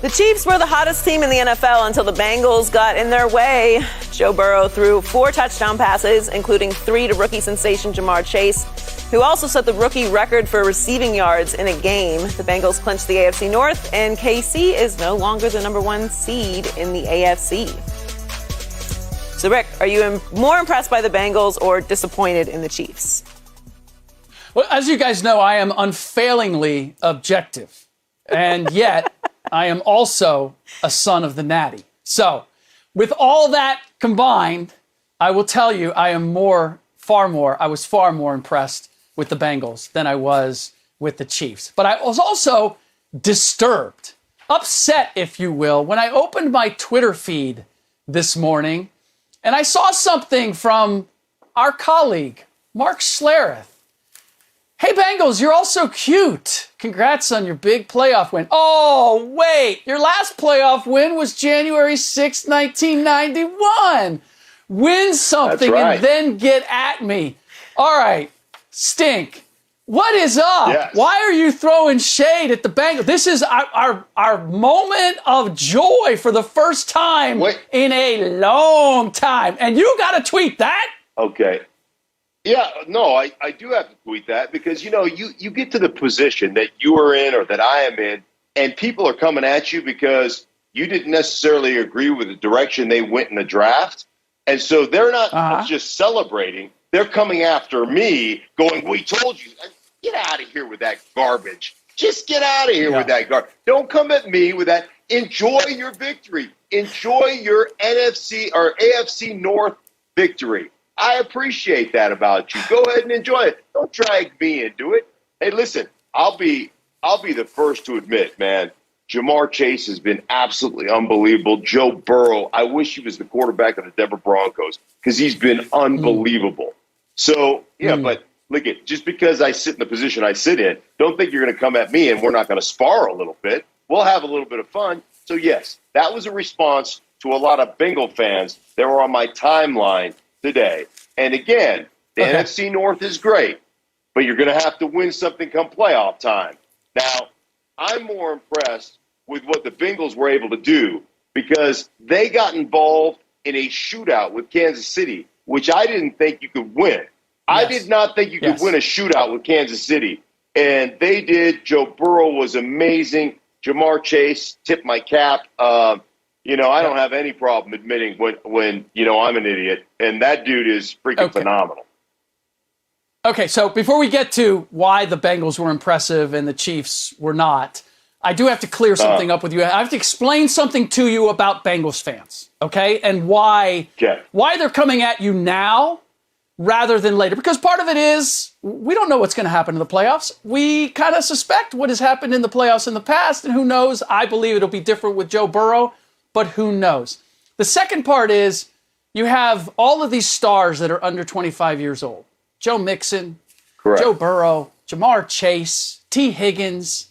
The Chiefs were the hottest team in the NFL until the Bengals got in their way. Joe Burrow threw 4 touchdown passes, including 3 to rookie sensation Jamar Chase, who also set the rookie record for receiving yards in a game. The Bengals clinched the AFC North, and KC is no longer the number 1 seed in the AFC. So, Rick, are you more impressed by the Bengals or disappointed in the Chiefs? Well, as you guys know, I am unfailingly objective. And yet, I am also a son of the Natty. So, with all that combined, I will tell you I was far more impressed with the Bengals than I was with the Chiefs. But I was also disturbed, upset, if you will, when I opened my Twitter feed this morning and I saw something from our colleague, Mark Schlereth. Hey, Bengals, you're all so cute. Congrats on your big playoff win. Oh, wait, your last playoff win was January 6, 1991. Win something and then get at me. All right, Stink, what is up? Yes. Why are you throwing shade at the Bengals? This is our moment of joy for the first time in a long time. And you got to tweet that? Okay. Yeah, no, I do have to tweet that because, you get to the position that you are in or that I am in, and people are coming at you because you didn't necessarily agree with the direction they went in the draft. And so they're not just celebrating. They're coming after me going, we told you, get out of here with that garbage. Just get out of here with that garbage. Don't come at me with that. Enjoy your victory. Enjoy your NFC or AFC North victory. I appreciate that about you. Go ahead and enjoy it. Don't drag me into it. Hey, listen, I'll be the first to admit, man, Jamar Chase has been absolutely unbelievable. Joe Burrow, I wish he was the quarterback of the Denver Broncos because he's been unbelievable. So, but look at just because I sit in the position I sit in, don't think you're going to come at me and we're not going to spar a little bit. We'll have a little bit of fun. So, yes, that was a response to a lot of Bengal fans that were on my timeline today. And again, the NFC North is great, but you're going to have to win something come playoff time. Now, I'm more impressed with what the Bengals were able to do because they got involved in a shootout with Kansas City, which I didn't think you could win. Yes. I did not think you could win a shootout with Kansas City, and they did. Joe Burrow was amazing. Jamar Chase, tip my cap. I don't have any problem admitting when I'm an idiot, and that dude is freaking phenomenal. Okay, so before we get to why the Bengals were impressive and the Chiefs were not, I do have to clear something up with you. I have to explain something to you about Bengals fans, okay, and why they're coming at you now rather than later. Because part of it is we don't know what's going to happen in the playoffs. We kind of suspect what has happened in the playoffs in the past, and who knows? I believe it'll be different with Joe Burrow, but who knows? The second part is you have all of these stars that are under 25 years old. Joe Mixon, correct. Joe Burrow, Jamar Chase, T. Higgins.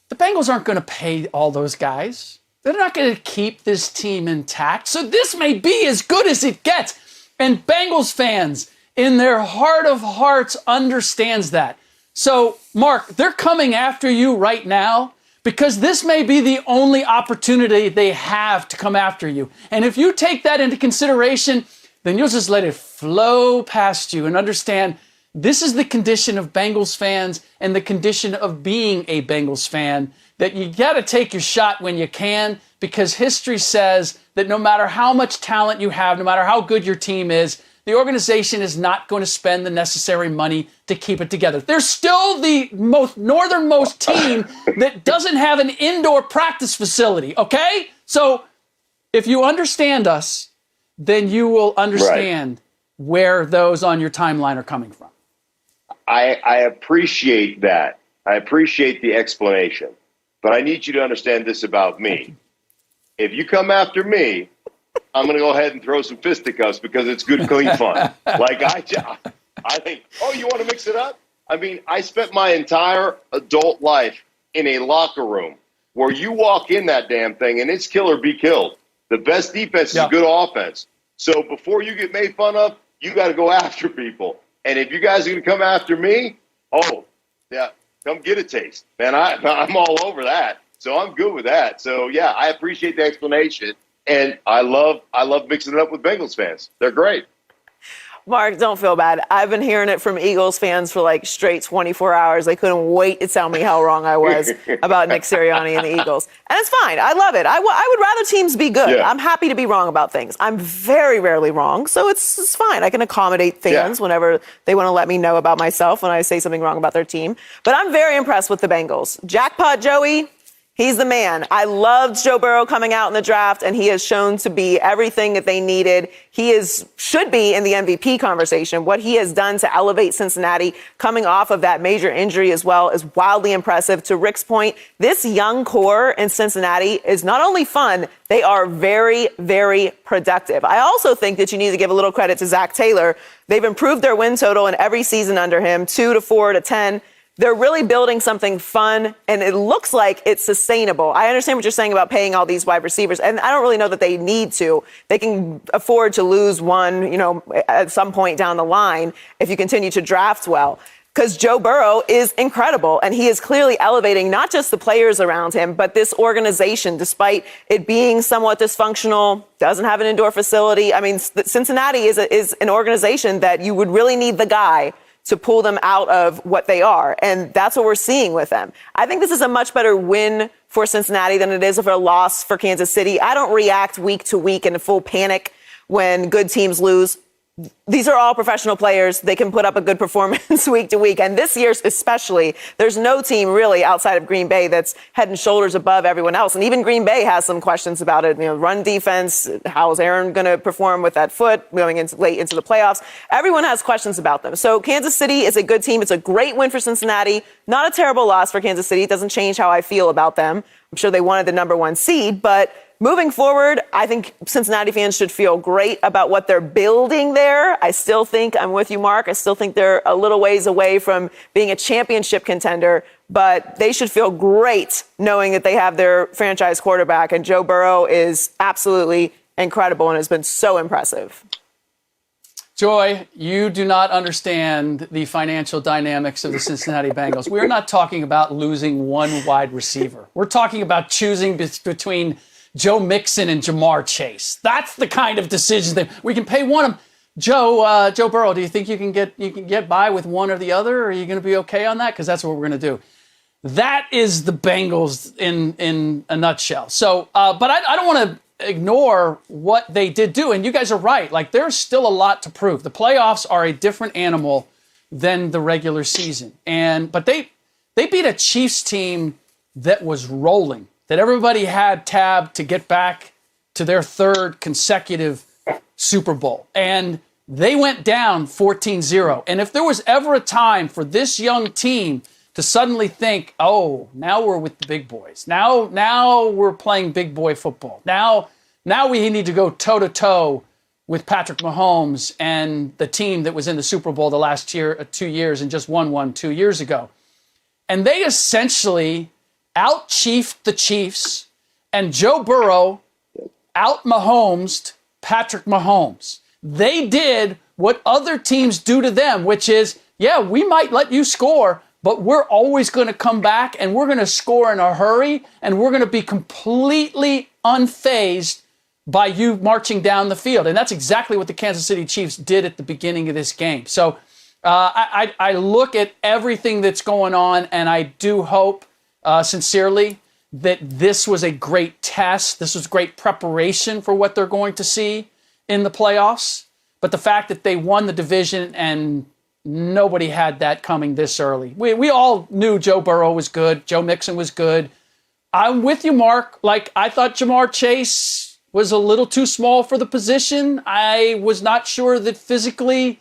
The Bengals aren't going to pay all those guys. They're not going to keep this team intact. So this may be as good as it gets. And Bengals fans, in their heart of hearts, understands that. So, Mark, they're coming after you right now because this may be the only opportunity they have to come after you. And if you take that into consideration, then you'll just let it flow past you and understand this is the condition of Bengals fans and the condition of being a Bengals fan, that you got to take your shot when you can because history says that no matter how much talent you have, no matter how good your team is, the organization is not going to spend the necessary money to keep it together. They're still the most northernmost team that doesn't have an indoor practice facility, okay? So if you understand us, then you will understand where those on your timeline are coming from. I appreciate that. I appreciate the explanation. But I need you to understand this about me. If you come after me, I'm going to go ahead and throw some fisticuffs because it's good, clean fun. Like I think, you want to mix it up? I mean, I spent my entire adult life in a locker room where you walk in that damn thing and it's kill or be killed. The best defense is good offense. So before you get made fun of, you got to go after people. And if you guys are going to come after me, come get a taste. Man, I'm all over that. So I'm good with that. So, yeah, I appreciate the explanation. And I love mixing it up with Bengals fans. They're great. Mark, don't feel bad. I've been hearing it from Eagles fans for like straight 24 hours. They couldn't wait to tell me how wrong I was about Nick Sirianni and the Eagles. And it's fine. I love it. I would rather teams be good. Yeah. I'm happy to be wrong about things. I'm very rarely wrong, so it's fine. I can accommodate fans whenever they want to let me know about myself when I say something wrong about their team. But I'm very impressed with the Bengals. Jackpot Joey, he's the man. I loved Joe Burrow coming out in the draft, and he has shown to be everything that they needed. He should be in the MVP conversation. What he has done to elevate Cincinnati coming off of that major injury as well is wildly impressive. To Rick's point, this young core in Cincinnati is not only fun, they are very, very productive. I also think that you need to give a little credit to Zach Taylor. They've improved their win total in every season under him, 2 to 4 to 10. They're really building something fun, and it looks like it's sustainable. I understand what you're saying about paying all these wide receivers, and I don't really know that they need to. They can afford to lose one, at some point down the line if you continue to draft well. Because Joe Burrow is incredible, and he is clearly elevating not just the players around him, but this organization, despite it being somewhat dysfunctional, doesn't have an indoor facility. I mean, Cincinnati is an organization that you would really need the guy to pull them out of what they are. And that's what we're seeing with them. I think this is a much better win for Cincinnati than it is of a loss for Kansas City. I don't react week to week in full panic when good teams lose. these are all professional players. They can put up a good performance week to week. And this year especially, there's no team really outside of Green Bay that's head and shoulders above everyone else. And even Green Bay has some questions about it. Run defense, how is Aaron going to perform with that foot going into late into the playoffs? Everyone has questions about them. So Kansas City is a good team. It's a great win for Cincinnati. Not a terrible loss for Kansas City. It doesn't change how I feel about them. I'm sure they wanted the number 1 seed, but moving forward, I think Cincinnati fans should feel great about what they're building there. I still think, I'm with you, Mark, I still think they're a little ways away from being a championship contender, but they should feel great knowing that they have their franchise quarterback, and Joe Burrow is absolutely incredible and has been so impressive. Joy, you do not understand the financial dynamics of the Cincinnati Bengals. We're not talking about losing one wide receiver. We're talking about choosing between Joe Mixon and Jamar Chase. That's the kind of decisions that we can pay one of them. Joe Burrow, do you think you can get by with one or the other? Or are you going to be okay on that? Because that's what we're going to do. That is the Bengals in a nutshell. So, but I don't want to ignore what they did do. And you guys are right. Like, there's still a lot to prove. The playoffs are a different animal than the regular season. But they beat a Chiefs team that was rolling, that everybody had tabbed to get back to their 3rd consecutive Super Bowl. And they went down 14-0. And if there was ever a time for this young team to suddenly think, oh, now we're with the big boys. Now we're playing big boy football. Now we need to go toe-to-toe with Patrick Mahomes and the team that was in the Super Bowl the last 2 years and just won one 2 years ago. And they essentially out-chiefed the Chiefs, and Joe Burrow out-Mahomesed Patrick Mahomes. They did what other teams do to them, which is, yeah, we might let you score, but we're always going to come back, and we're going to score in a hurry, and we're going to be completely unfazed by you marching down the field. And that's exactly what the Kansas City Chiefs did at the beginning of this game. So I look at everything that's going on, and I do hope, sincerely, that this was a great test. This was great preparation for what they're going to see in the playoffs. But the fact that they won the division and nobody had that coming this early. We all knew Joe Burrow was good. Joe Mixon was good. I'm with you, Mark. Like, I thought Jamar Chase was a little too small for the position. I was not sure that physically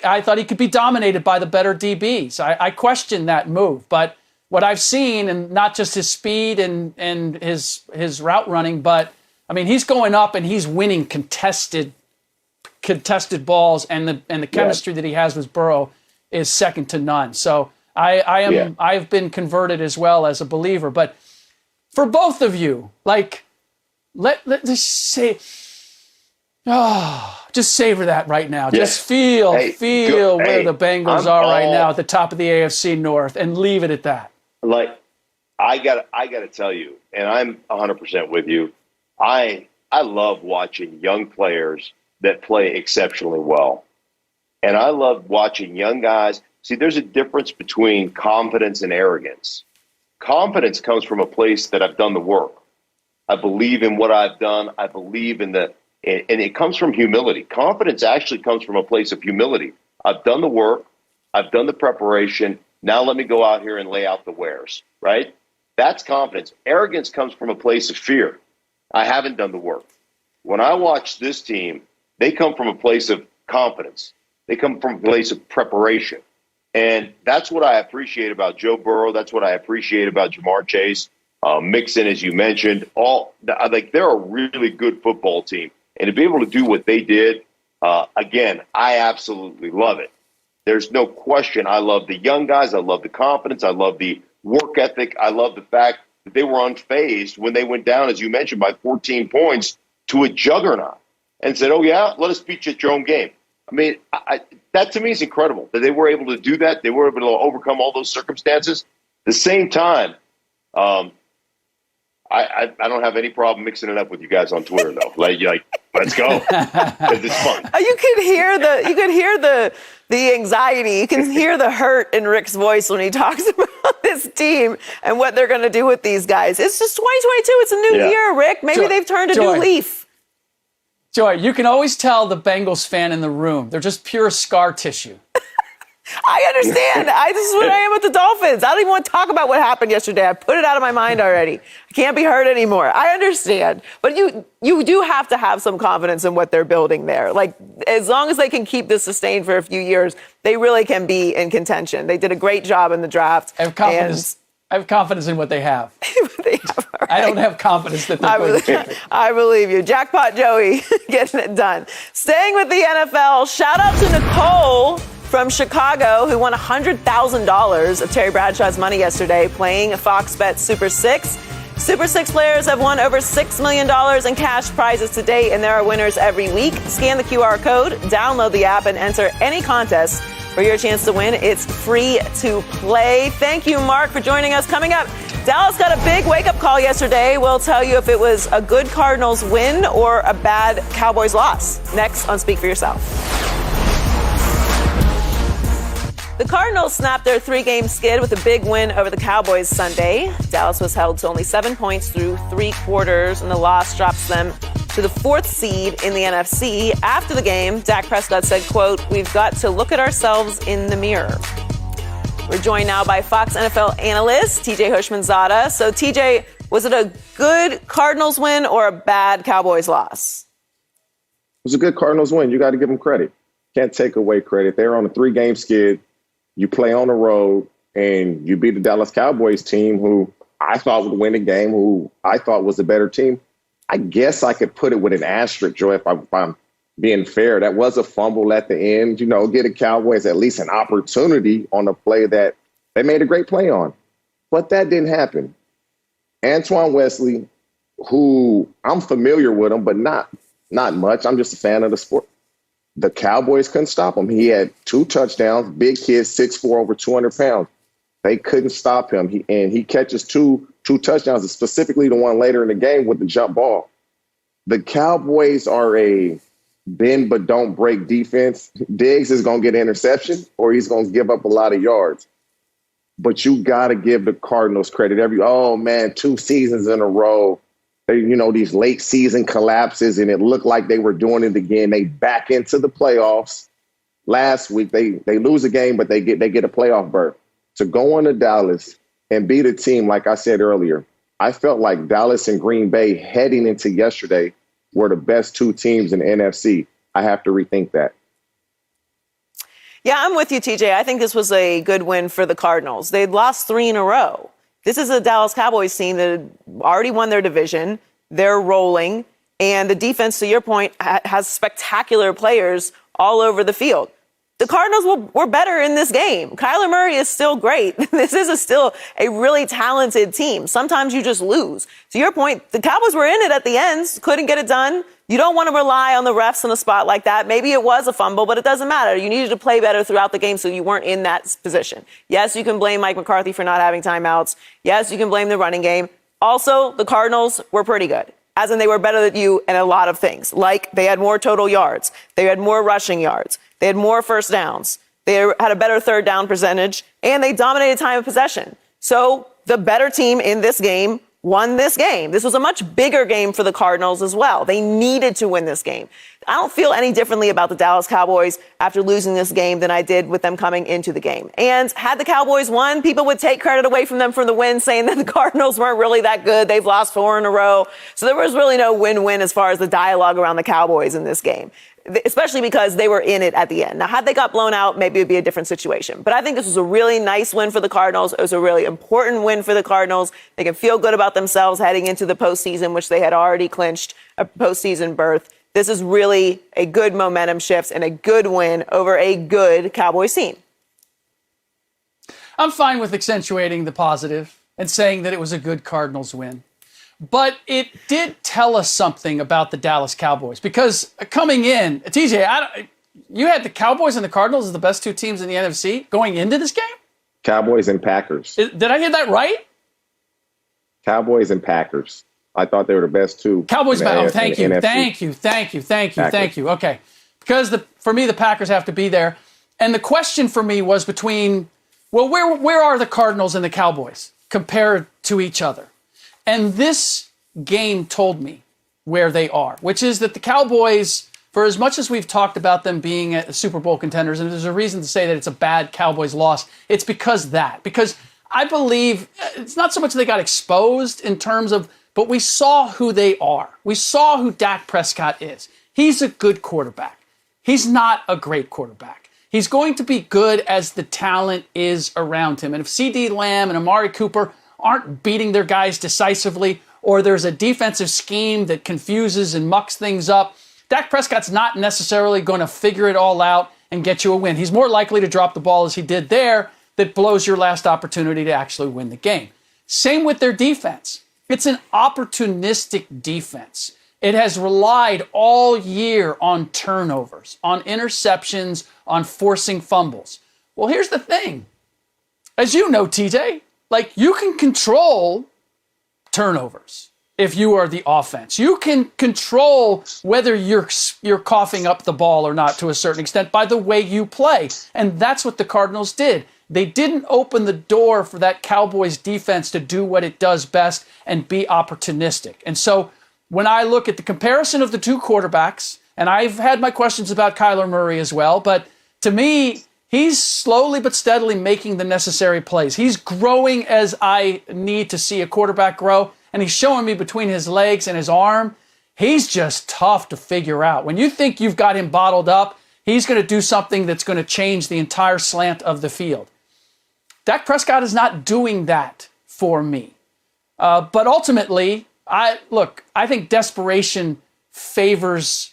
I thought he could be dominated by the better DBs. I questioned that move. But what I've seen, and not just his speed and his route running, but, I mean, he's going up and he's winning contested balls, and the chemistry that he has with Burrow is second to none. So I've been converted as well as a believer. But for both of you, like, let's say, just savor that right now. Yeah. Just feel where the Bengals are right now at the top of the AFC North, and leave it at that. Like, I gotta tell you, and I'm 100% with you. I love watching young players that play exceptionally well. And I love watching young guys. See, there's a difference between confidence and arrogance. Confidence comes from a place that I've done the work. I believe in what I've done. I believe in and it comes from humility. Confidence actually comes from a place of humility. I've done the work. I've done the preparation. Now let me go out here and lay out the wares, right? That's confidence. Arrogance comes from a place of fear. I haven't done the work. When I watch this team, they come from a place of confidence. They come from a place of preparation. And that's what I appreciate about Joe Burrow. That's what I appreciate about Jamar Chase, Mixon, as you mentioned. They're a really good football team. And to be able to do what they did, again, I absolutely love it. There's no question. I love the young guys. I love the confidence. I love the work ethic. I love the fact that they were unfazed when they went down, as you mentioned, by 14 points to a juggernaut and said, oh, yeah, let us beat you at your own game. I mean, that to me is incredible that they were able to do that. They were able to overcome all those circumstances. At the same time, I don't have any problem mixing it up with you guys on Twitter, though. Like let's go. 'Cause it's fun. You could hear the anxiety. You can hear the hurt in Rick's voice when he talks about this team and what they're going to do with these guys. It's just 2022. It's a new year, Rick. Maybe they've turned a new leaf. Joy, you can always tell the Bengals fan in the room. They're just pure scar tissue. I understand. This is what I am with the Dolphins. I don't even want to talk about what happened yesterday. I put it out of my mind already. I can't be hurt anymore. I understand. But you do have to have some confidence in what they're building there. Like, as long as they can keep this sustained for a few years, they really can be in contention. They did a great job in the draft. I have confidence. I have confidence in what they have. They have, right. I don't have confidence that they're going to keep it. I believe you. Jackpot Joey getting it done. Staying with the NFL, shout out to Nicole from Chicago, who won $100,000 of Terry Bradshaw's money yesterday playing Fox Bet Super 6. Super 6 players have won over $6 million in cash prizes to date, and there are winners every week. Scan the QR code, download the app, and enter any contest for your chance to win. It's free to play. Thank you, Mark, for joining us. Coming up, Dallas got a big wake-up call yesterday. We'll tell you if it was a good Cardinals win or a bad Cowboys loss. Next on Speak for Yourself. The Cardinals snapped their 3-game skid with a big win over the Cowboys Sunday. Dallas was held to only 7 points through 3 quarters, and the loss drops them to the 4th seed in the NFC. After the game, Dak Prescott said, quote, "We've got to look at ourselves in the mirror." We're joined now by Fox NFL analyst TJ Hushmanzada. So, TJ, was it a good Cardinals win or a bad Cowboys loss? It was a good Cardinals win. You got to give them credit. Can't take away credit. They're on a 3-game skid. You play on the road, and you beat the Dallas Cowboys team, who I thought would win the game, who I thought was the better team. I guess I could put it with an asterisk, Joy, if I'm being fair. That was a fumble at the end. You know, get the Cowboys at least an opportunity on a play that they made a great play on. But that didn't happen. Antoine Wesley, who I'm familiar with him, but not much. I'm just a fan of the sport. The Cowboys couldn't stop him. He had 2 touchdowns, big kid, 6'4", over 200 pounds. They couldn't stop him. He catches two touchdowns, specifically the one later in the game with the jump ball. The Cowboys are a bend but don't break defense. Diggs is going to get an interception or he's going to give up a lot of yards. But you got to give the Cardinals credit. 2 seasons in a row. These late season collapses, and it looked like they were doing it again. They back into the playoffs. Last week, they lose a game, but they get a playoff berth. To go on to Dallas and beat a team, like I said earlier, I felt like Dallas and Green Bay heading into yesterday were the best 2 teams in the NFC. I have to rethink that. Yeah, I'm with you, TJ. I think this was a good win for the Cardinals. They'd lost 3 in a row. This is a Dallas Cowboys team that had already won their division. They're rolling. And the defense, to your point, has spectacular players all over the field. The Cardinals were better in this game. Kyler Murray is still great. This is still a really talented team. Sometimes you just lose. To your point, the Cowboys were in it at the end, couldn't get it done. You don't want to rely on the refs in a spot like that. Maybe it was a fumble, but it doesn't matter. You needed to play better throughout the game so you weren't in that position. Yes, you can blame Mike McCarthy for not having timeouts. Yes, you can blame the running game. Also, the Cardinals were pretty good, as in they were better than you in a lot of things. Like they had more total yards. They had more rushing yards. They had more first downs. They had a better 3rd down percentage, and they dominated time of possession. So the better team in this game won this game. This was a much bigger game for the Cardinals as well. They needed to win this game. I don't feel any differently about the Dallas Cowboys after losing this game than I did with them coming into the game. And had the Cowboys won, people would take credit away from them for the win, saying that the Cardinals weren't really that good. They've lost 4 in a row. So there was really no win-win as far as the dialogue around the Cowboys in this game, especially because they were in it at the end. Now, had they got blown out, maybe it would be a different situation. But I think this was a really nice win for the Cardinals. It was a really important win for the Cardinals. They can feel good about themselves heading into the postseason, which they had already clinched a postseason berth. This is really a good momentum shift and a good win over a good Cowboys team. I'm fine with accentuating the positive and saying that it was a good Cardinals win. But it did tell us something about the Dallas Cowboys, because coming in, TJ, you had the Cowboys and the Cardinals as the best 2 teams in the NFC going into this game? Cowboys and Packers. Did I hear that right? Cowboys and Packers. I thought they were the best 2. Cowboys, thank you. Packers. Okay. Because for me, the Packers have to be there. And the question for me was between, where are the Cardinals and the Cowboys compared to each other? And this game told me where they are, which is that the Cowboys, for as much as we've talked about them being Super Bowl contenders, and there's a reason to say that it's a bad Cowboys loss, it's because I believe it's not so much they got exposed in terms of, but we saw who they are. We saw who Dak Prescott is. He's a good quarterback. He's not a great quarterback. He's going to be good as the talent is around him. And if CD Lamb and Amari Cooper aren't beating their guys decisively, or there's a defensive scheme that confuses and mucks things up, Dak Prescott's not necessarily going to figure it all out and get you a win. He's more likely to drop the ball as he did there that blows your last opportunity to actually win the game. Same with their defense. It's an opportunistic defense. It has relied all year on turnovers, on interceptions, on forcing fumbles. Well, here's the thing. As you know, TJ, you can control turnovers if you are the offense. You can control whether you're coughing up the ball or not to a certain extent by the way you play. And that's what the Cardinals did. They didn't open the door for that Cowboys defense to do what it does best and be opportunistic. And so when I look at the comparison of the two quarterbacks, and I've had my questions about Kyler Murray as well, but to me, he's slowly but steadily making the necessary plays. He's growing as I need to see a quarterback grow, and he's showing me between his legs and his arm, he's just tough to figure out. When you think you've got him bottled up, he's going to do something that's going to change the entire slant of the field. Dak Prescott is not doing that for me. But ultimately, I think desperation favors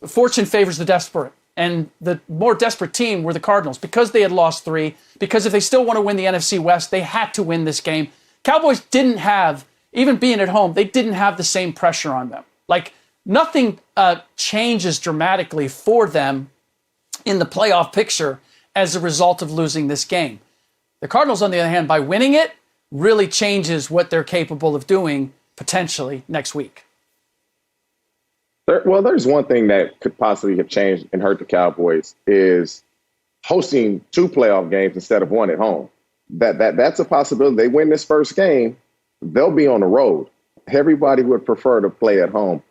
fortune favors the desperate. And the more desperate team were the Cardinals because they had lost 3, because if they still want to win the NFC West, they had to win this game. Cowboys didn't have, even being at home, they didn't have the same pressure on them. Nothing changes dramatically for them in the playoff picture as a result of losing this game. The Cardinals, on the other hand, by winning it, really changes what they're capable of doing potentially next week. There's one thing that could possibly have changed and hurt the Cowboys is hosting 2 playoff games instead of 1 at home. That's a possibility. They win this first game, they'll be on the road. Everybody would prefer to play at home.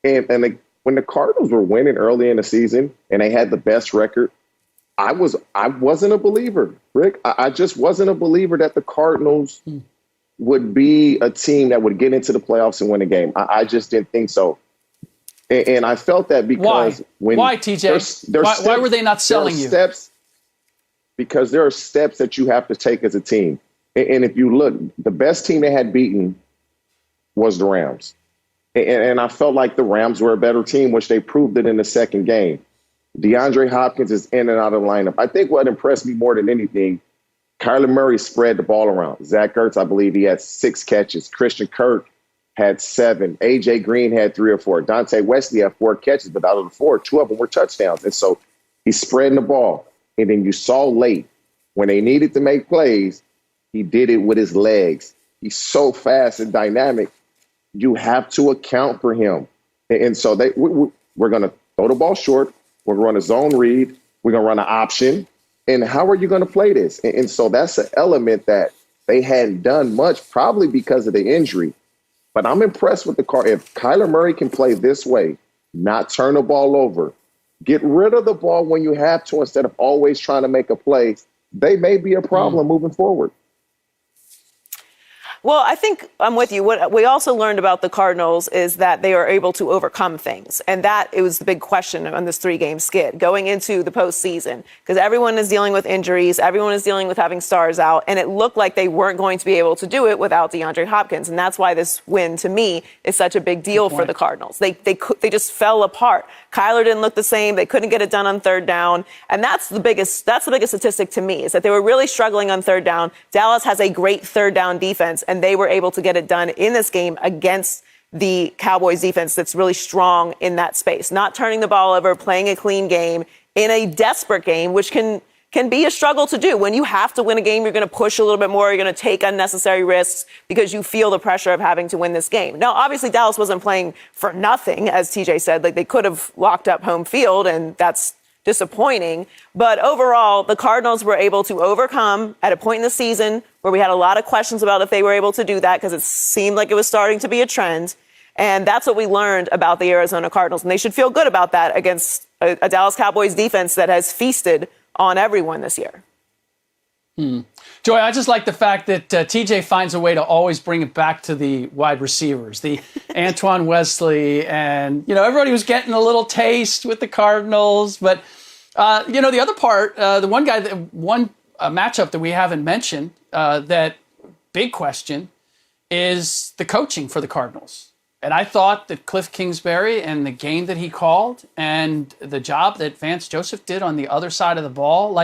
And when the Cardinals were winning early in the season and they had the best record, I wasn't a believer, Rick. I just wasn't a believer that the Cardinals would be a team that would get into the playoffs and win a game. I just didn't think so. And I felt that because why TJ? Why were they not selling you? Because there are steps that you have to take as a team. And if you look, the best team they had beaten was the Rams. And I felt like the Rams were a better team, which they proved it in the second game. DeAndre Hopkins is in and out of the lineup. I think what impressed me more than anything, Kyler Murray spread the ball around. Zach Ertz, I believe he had 6 catches. Christian Kirk had 7. A.J. Green had 3 or 4. Dante Wesley had 4 catches, but out of the 4, 2 of them were touchdowns. And so he's spreading the ball. And then you saw late, when they needed to make plays, he did it with his legs. He's so fast and dynamic. You have to account for him. And so we're going to throw the ball short. We're going to run a zone read. We're going to run an option. And how are you going to play this? And so that's an element that they hadn't done much, probably because of the injury. But I'm impressed with the car. If Kyler Murray can play this way, not turn the ball over, get rid of the ball when you have to instead of always trying to make a play, they may be a problem moving forward. Well, I think I'm with you. What we also learned about the Cardinals is that they are able to overcome things. And it was the big question on this 3-game skid going into the postseason, because everyone is dealing with injuries. Everyone is dealing with having stars out. And it looked like they weren't going to be able to do it without DeAndre Hopkins. And that's why this win, to me, is such a big deal for the Cardinals. They just fell apart. Kyler didn't look the same. They couldn't get it done on 3rd down. And that's the biggest statistic to me, is that they were really struggling on 3rd down. Dallas has a great 3rd down defense, and they were able to get it done in this game against the Cowboys defense that's really strong in that space. Not turning the ball over, playing a clean game in a desperate game, which can be a struggle to do. When you have to win a game, you're going to push a little bit more. You're going to take unnecessary risks because you feel the pressure of having to win this game. Now, obviously, Dallas wasn't playing for nothing, as TJ said. They could have locked up home field, and that's disappointing. But overall, the Cardinals were able to overcome at a point in the season where we had a lot of questions about if they were able to do that because it seemed like it was starting to be a trend. And that's what we learned about the Arizona Cardinals. And they should feel good about that against a Dallas Cowboys defense that has feasted on everyone this year. Joy, I just like the fact that TJ finds a way to always bring it back to the wide receivers, the Antoine Wesley, and, everybody was getting a little taste with the Cardinals. But, the other part, the one guy, matchup that we haven't mentioned, that big question is the coaching for the Cardinals. And I thought that Cliff Kingsbury and the game that he called and the job that Vance Joseph did on the other side of the ball,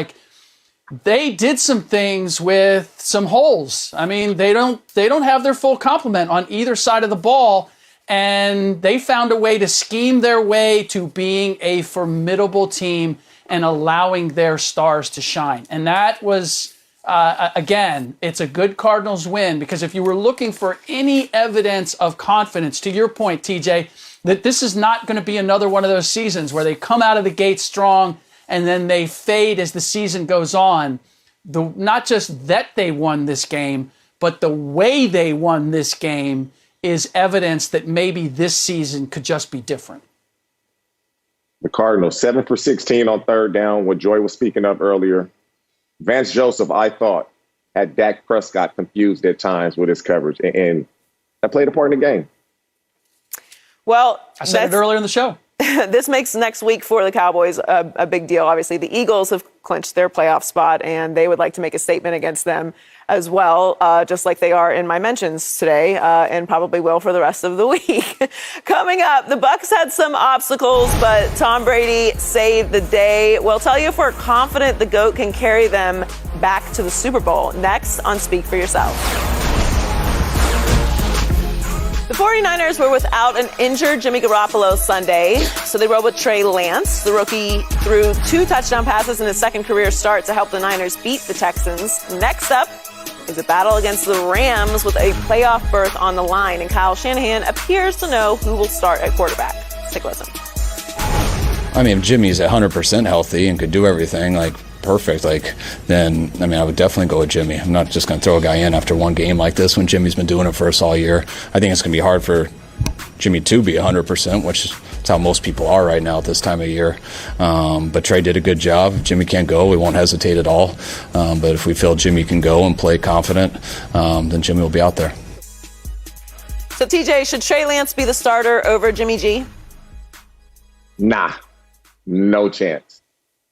they did some things with some holes. I mean, they don't have their full complement on either side of the ball, and they found a way to scheme their way to being a formidable team and allowing their stars to shine. And that was, again, it's a good Cardinals win, because if you were looking for any evidence of confidence, to your point, TJ, that this is not going to be another one of those seasons where they come out of the gate strong and then they fade as the season goes on. Not just that they won this game, but the way they won this game is evidence that maybe this season could just be different. The Cardinals, 7 for 16 on third down, what Joy was speaking of earlier. Vance Joseph, I thought, had Dak Prescott confused at times with his coverage, and that played a part in the game. Well, I said it earlier in the show. This makes next week for the Cowboys a big deal. Obviously, the Eagles have clinched their playoff spot, and they would like to make a statement against them as well, just like they are in my mentions today, and probably will for the rest of the week. Coming up, the Bucs had some obstacles, but Tom Brady saved the day. We'll tell you if we're confident the GOAT can carry them back to the Super Bowl. Next on Speak for Yourself. The 49ers were without an injured Jimmy Garoppolo Sunday, so they rolled with Trey Lance. The rookie threw 2 touchdown passes in his second career start to help the Niners beat the Texans. Next up is a battle against the Rams with a playoff berth on the line, and Kyle Shanahan appears to know who will start at quarterback. Let's take a listen. I mean, if Jimmy's 100% healthy and could do everything, perfect, then I would definitely go with Jimmy. I'm not just going to throw a guy in after one game like this when Jimmy's been doing it for us all year. I think it's going to be hard for Jimmy to be 100%, which is how most people are right now at this time of year. But Trey did a good job. If Jimmy can't go, we won't hesitate at all. But if we feel Jimmy can go and play confident, then Jimmy will be out there. So, TJ, should Trey Lance be the starter over Jimmy G? Nah, no chance.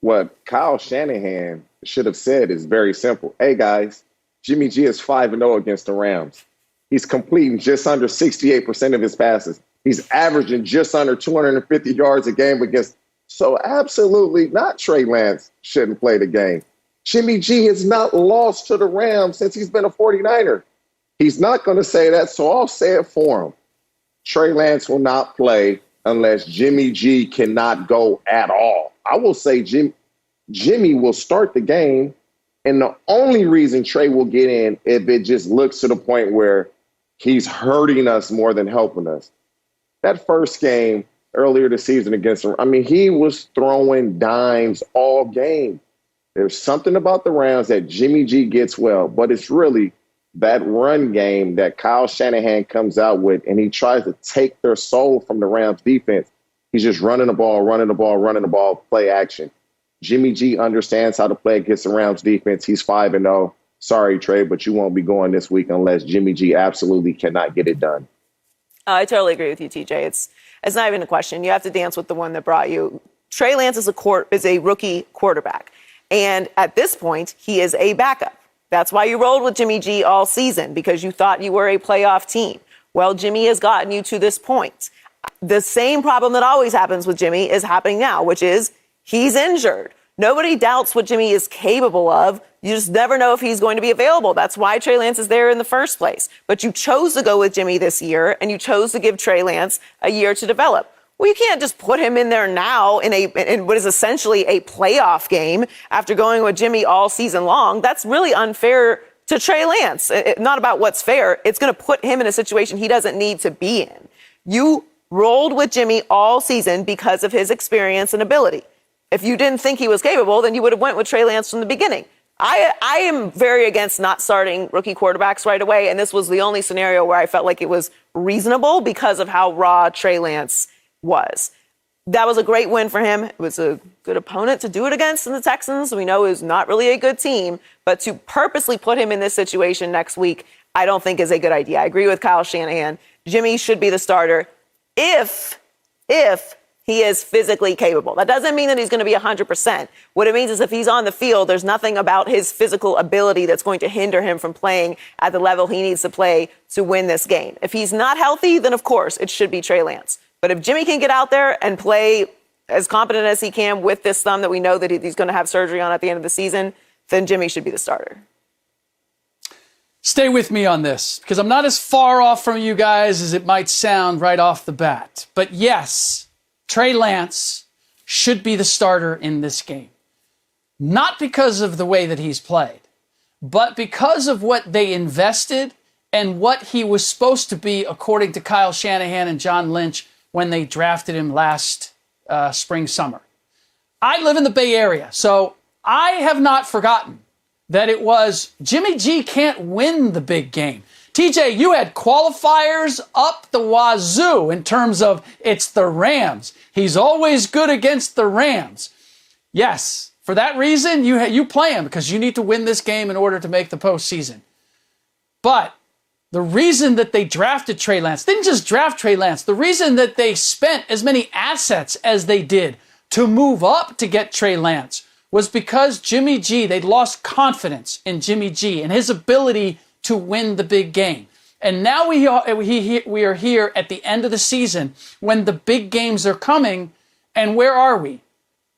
What Kyle Shanahan should have said is very simple. Hey, guys, Jimmy G is 5-0 against the Rams. He's completing just under 68% of his passes. He's averaging just under 250 yards a game against. So absolutely not, Trey Lance shouldn't play the game. Jimmy G has not lost to the Rams since he's been a 49er. He's not going to say that, so I'll say it for him. Trey Lance will not play unless Jimmy G cannot go at all. I will say Jimmy will start the game, and the only reason Trey will get in if it just looks to the point where he's hurting us more than helping us. That first game earlier this season against him, he was throwing dimes all game. There's something about the Rams that Jimmy G gets well, but it's really that run game that Kyle Shanahan comes out with, and he tries to take their soul from the Rams defense. He's just running the ball, play action. Jimmy G understands how to play against the Rams defense. He's 5-0. Sorry, Trey, but you won't be going this week unless Jimmy G absolutely cannot get it done. I totally agree with you, TJ. It's not even a question. You have to dance with the one that brought you. Trey Lance is a rookie quarterback. And at this point, he is a backup. That's why you rolled with Jimmy G all season, because you thought you were a playoff team. Well, Jimmy has gotten you to this point. The same problem that always happens with Jimmy is happening now, which is he's injured. Nobody doubts what Jimmy is capable of. You just never know if he's going to be available. That's why Trey Lance is there in the first place. But you chose to go with Jimmy this year, and you chose to give Trey Lance a year to develop. Well, you can't just put him in there now in what is essentially a playoff game after going with Jimmy all season long. That's really unfair to Trey Lance. Not about what's fair. It's going to put him in a situation he doesn't need to be in. You rolled with Jimmy all season because of his experience and ability. If you didn't think he was capable, then you would have went with Trey Lance from the beginning. I am very against not starting rookie quarterbacks right away, and this was the only scenario where I felt like it was reasonable because of how raw Trey Lance was. That was a great win for him. It was a good opponent to do it against in the Texans. We know is not really a good team, but to purposely put him in this situation next week, I don't think is a good idea. I agree with Kyle Shanahan. Jimmy should be the starter if he is physically capable. That doesn't mean that he's going to be 100%. What it means is if he's on the field, there's nothing about his physical ability that's going to hinder him from playing at the level he needs to play to win this game. If he's not healthy, then of course it should be Trey Lance. But if Jimmy can get out there and play as competent as he can with this thumb that we know that he's going to have surgery on at the end of the season, then Jimmy should be the starter. Stay with me on this, because I'm not as far off from you guys as it might sound right off the bat. But yes, Trey Lance should be the starter in this game. Not because of the way that he's played, but because of what they invested and what he was supposed to be, according to Kyle Shanahan and John Lynch, when they drafted him last spring, summer. I live in the Bay Area, so I have not forgotten that it was Jimmy G can't win the big game. TJ, you had qualifiers up the wazoo in terms of it's the Rams. He's always good against the Rams. Yes, for that reason, you play him because you need to win this game in order to make the postseason. But the reason that they drafted Trey Lance, didn't just draft Trey Lance, the reason that they spent as many assets as they did to move up to get Trey Lance was because Jimmy G, they'd lost confidence in Jimmy G and his ability to win the big game. And now we are here at the end of the season when the big games are coming, and where are we?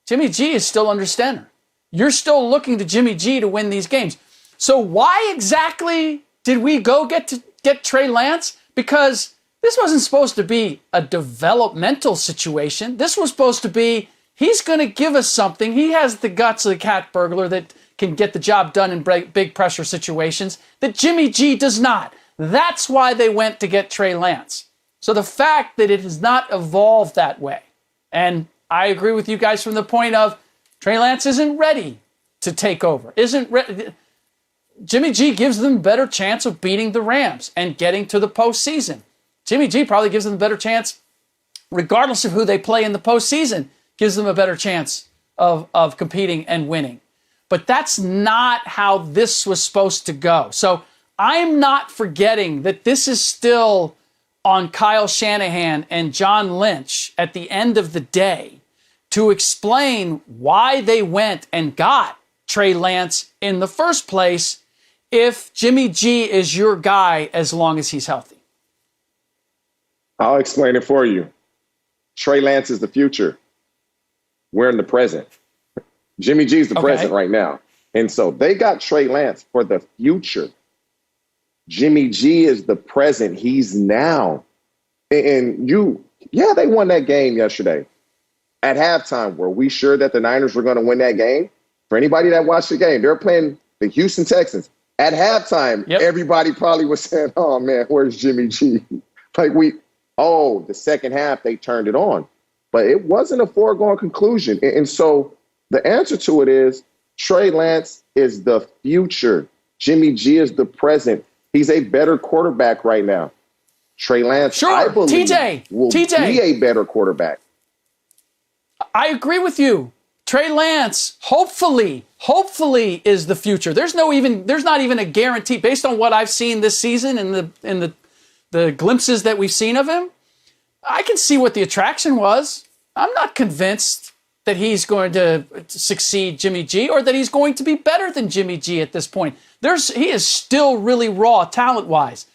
Jimmy G is still under center. You're still looking to Jimmy G to win these games. So why exactly did we go get Trey Lance? Because this wasn't supposed to be a developmental situation. This was supposed to be, he's going to give us something. He has the guts of the cat burglar that can get the job done in big pressure situations that Jimmy G does not. That's why they went to get Trey Lance. So the fact that it has not evolved that way, and I agree with you guys from the point of Trey Lance isn't ready to take over, Jimmy G gives them a better chance of beating the Rams and getting to the postseason. Jimmy G probably gives them a better chance, regardless of who they play in the postseason, gives them a better chance of competing and winning. But that's not how this was supposed to go. So I'm not forgetting that this is still on Kyle Shanahan and John Lynch at the end of the day to explain why they went and got Trey Lance in the first place if Jimmy G is your guy as long as he's healthy. I'll explain it for you. Trey Lance is the future. We're in the present. Jimmy G's the present right now. And so they got Trey Lance for the future. Jimmy G is the present. He's now. And they won that game yesterday. At halftime, were we sure that the Niners were going to win that game? For anybody that watched the game, they were playing the Houston Texans. At halftime, everybody probably was saying, oh, man, where's Jimmy G? The second half, they turned it on. But it wasn't a foregone conclusion. And so the answer to it is Trey Lance is the future. Jimmy G is the present. He's a better quarterback right now. Trey Lance, I believe, will be a better quarterback. I agree with you. Trey Lance, hopefully is the future. There's not even a guarantee based on what I've seen this season and the glimpses that we've seen of him. I can see what the attraction was. I'm not convinced that he's going to succeed Jimmy G or that he's going to be better than Jimmy G at this point. He is still really raw talent-wise.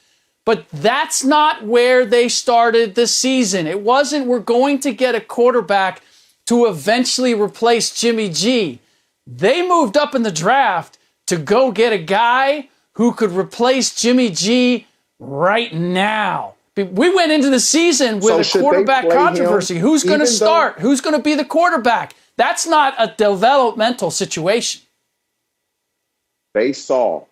But that's not where they started the season. It wasn't, we're going to get a quarterback to eventually replace Jimmy G. They moved up in the draft to go get a guy who could replace Jimmy G right now. We went into the season with a quarterback controversy. Who's going to start? Who's going to be the quarterback? That's not a developmental situation. They saw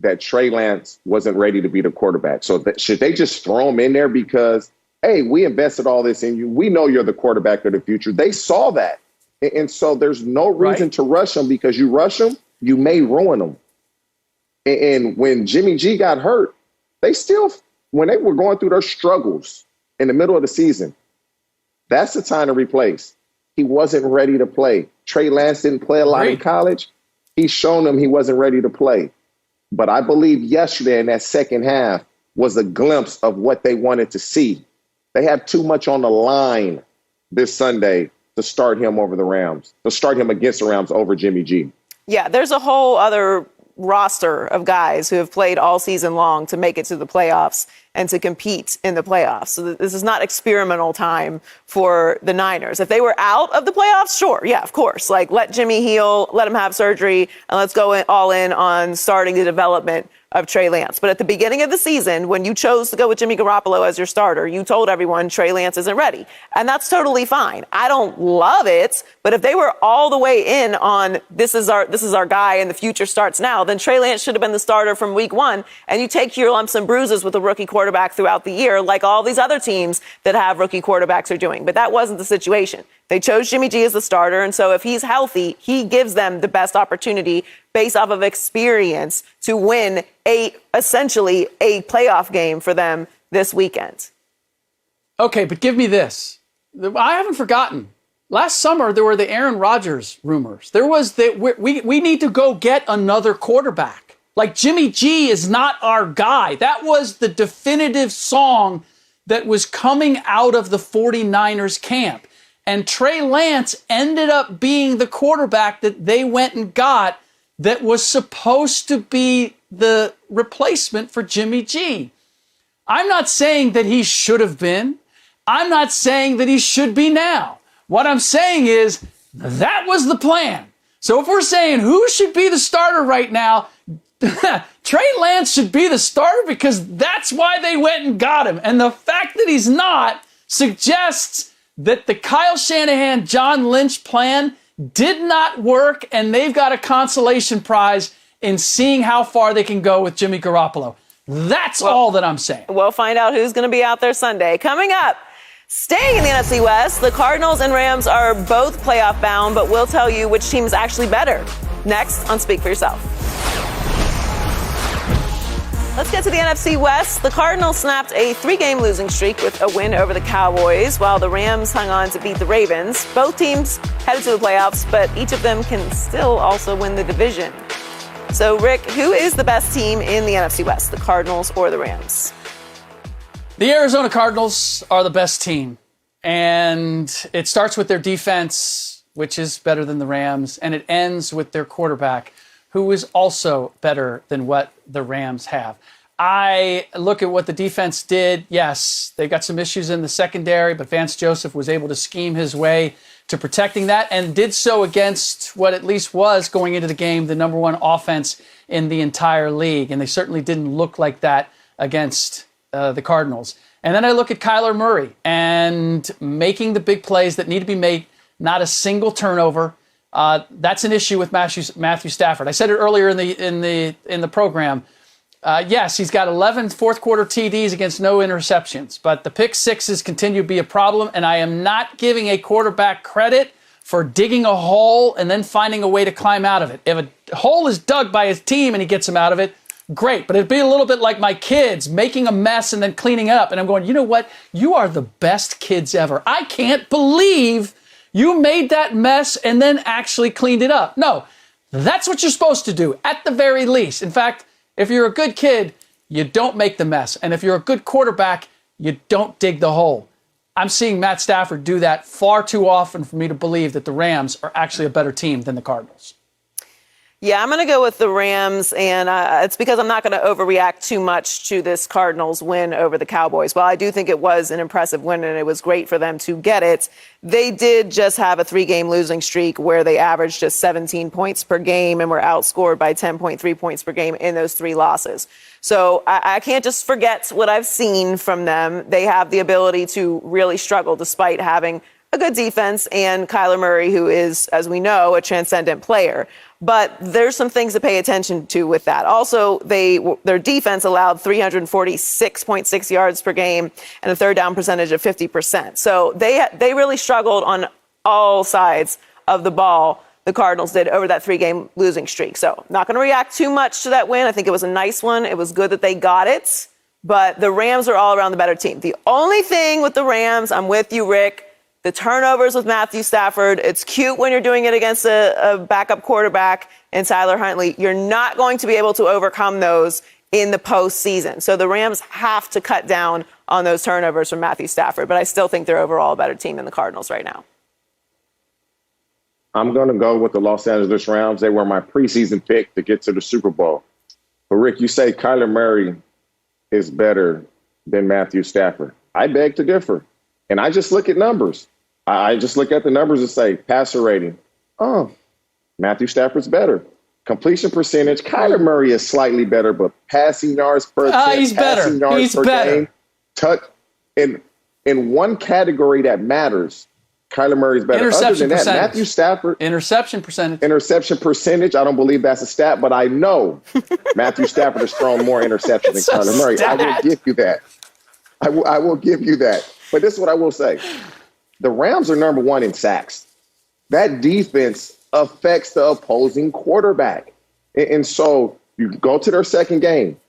that Trey Lance wasn't ready to be the quarterback. So should they just throw him in there because, hey, we invested all this in you. We know you're the quarterback of the future. They saw that. And so there's no reason to rush him, because you rush him, you may ruin him. And when Jimmy G got hurt, when they were going through their struggles in the middle of the season, that's the time to replace. He wasn't ready to play. Trey Lance didn't play a lot in college. He's shown them he wasn't ready to play. But I believe yesterday in that second half was a glimpse of what they wanted to see. They have too much on the line this Sunday to start him over the Rams, to start him against the Rams over Jimmy G. Yeah, there's a whole other roster of guys who have played all season long to make it to the playoffs and to compete in the playoffs. So this is not experimental time for the Niners. If they were out of the playoffs, sure, yeah, of course. Like, let Jimmy heal, let him have surgery, and let's go all in on starting the development of Trey Lance. But at the beginning of the season, when you chose to go with Jimmy Garoppolo as your starter, you told everyone Trey Lance isn't ready. And that's totally fine. I don't love it, but if they were all the way in on this is our guy and the future starts now, then Trey Lance should have been the starter from week one, and you take your lumps and bruises with a rookie quarterback throughout the year, like all these other teams that have rookie quarterbacks are doing. But that wasn't the situation. They chose Jimmy G as the starter, and so if he's healthy, he gives them the best opportunity based off of experience to win essentially a playoff game for them this weekend. Okay, but give me this. I haven't forgotten. Last summer, there were the Aaron Rodgers rumors. There was that we need to go get another quarterback. Like, Jimmy G is not our guy. That was the definitive song that was coming out of the 49ers camp. And Trey Lance ended up being the quarterback that they went and got that was supposed to be the replacement for Jimmy G. I'm not saying that he should have been. I'm not saying that he should be now. What I'm saying is that was the plan. So if we're saying who should be the starter right now, Trey Lance should be the starter because that's why they went and got him. And the fact that he's not suggests that the Kyle Shanahan, John Lynch plan did not work, and they've got a consolation prize in seeing how far they can go with Jimmy Garoppolo. That's all that I'm saying. We'll find out who's going to be out there Sunday. Coming up, staying in the NFC West, the Cardinals and Rams are both playoff bound, but we'll tell you which team is actually better. Next on Speak for Yourself. Let's get to the NFC West. The Cardinals snapped a 3-game losing streak with a win over the Cowboys, while the Rams hung on to beat the Ravens. Both teams headed to the playoffs, but each of them can still also win the division. So, Rick, who is the best team in the NFC West, the Cardinals or the Rams? The Arizona Cardinals are the best team, and it starts with their defense, which is better than the Rams, and it ends with their quarterback, who is also better than what the Rams have. I look at what the defense did. Yes, they got some issues in the secondary, but Vance Joseph was able to scheme his way to protecting that and did so against what at least was, going into the game, the number one offense in the entire league. And they certainly didn't look like that against the Cardinals. And then I look at Kyler Murray and making the big plays that need to be made, not a single turnover. That's an issue with Matthew Stafford. I said it earlier in the program. Yes, he's got 11 fourth quarter TDs against no interceptions, but the pick sixes continue to be a problem, and I am not giving a quarterback credit for digging a hole and then finding a way to climb out of it. If a hole is dug by his team and he gets him out of it, great, but it'd be a little bit like my kids making a mess and then cleaning up, and I'm going, you know what? You are the best kids ever. I can't believe you made that mess and then actually cleaned it up. No, that's what you're supposed to do, at the very least. In fact, if you're a good kid, you don't make the mess. And if you're a good quarterback, you don't dig the hole. I'm seeing Matt Stafford do that far too often for me to believe that the Rams are actually a better team than the Cardinals. Yeah, I'm going to go with the Rams, and it's because I'm not going to overreact too much to this Cardinals win over the Cowboys. While I do think it was an impressive win and it was great for them to get it, they did just have a 3-game losing streak where they averaged just 17 points per game and were outscored by 10.3 points per game in those 3 losses. So I can't just forget what I've seen from them. They have the ability to really struggle despite having a good defense and Kyler Murray, who is, as we know, a transcendent player. But there's some things to pay attention to with that. Also, their defense allowed 346.6 yards per game and a third down percentage of 50%. So they really struggled on all sides of the ball the Cardinals did over that 3-game losing streak. So not going to react too much to that win. I think it was a nice one. It was good that they got it. But the Rams are all around the better team. The only thing with the Rams, I'm with you, Rick, the turnovers with Matthew Stafford. It's cute when you're doing it against a backup quarterback and Tyler Huntley. You're not going to be able to overcome those in the postseason. So the Rams have to cut down on those turnovers from Matthew Stafford. But I still think they're overall a better team than the Cardinals right now. I'm going to go with the Los Angeles Rams. They were my preseason pick to get to the Super Bowl. But, Rick, you say Kyler Murray is better than Matthew Stafford. I beg to differ. And I just look at numbers. I just look at the numbers and say, passer rating. Oh, Matthew Stafford's better. Completion percentage, Kyler Murray is slightly better, but passing yards per attempt, he's better. He's better. Touch in one category that matters, Kyler Murray's better. Other than that, Matthew Stafford. Interception percentage. Interception percentage. I don't believe that's a stat, but I know Matthew Stafford has thrown more interceptions than Kyler Murray. I will give you that. I will give you that. But this is what I will say. The Rams are number 1 in sacks. That defense affects the opposing quarterback. And so you go to their second game.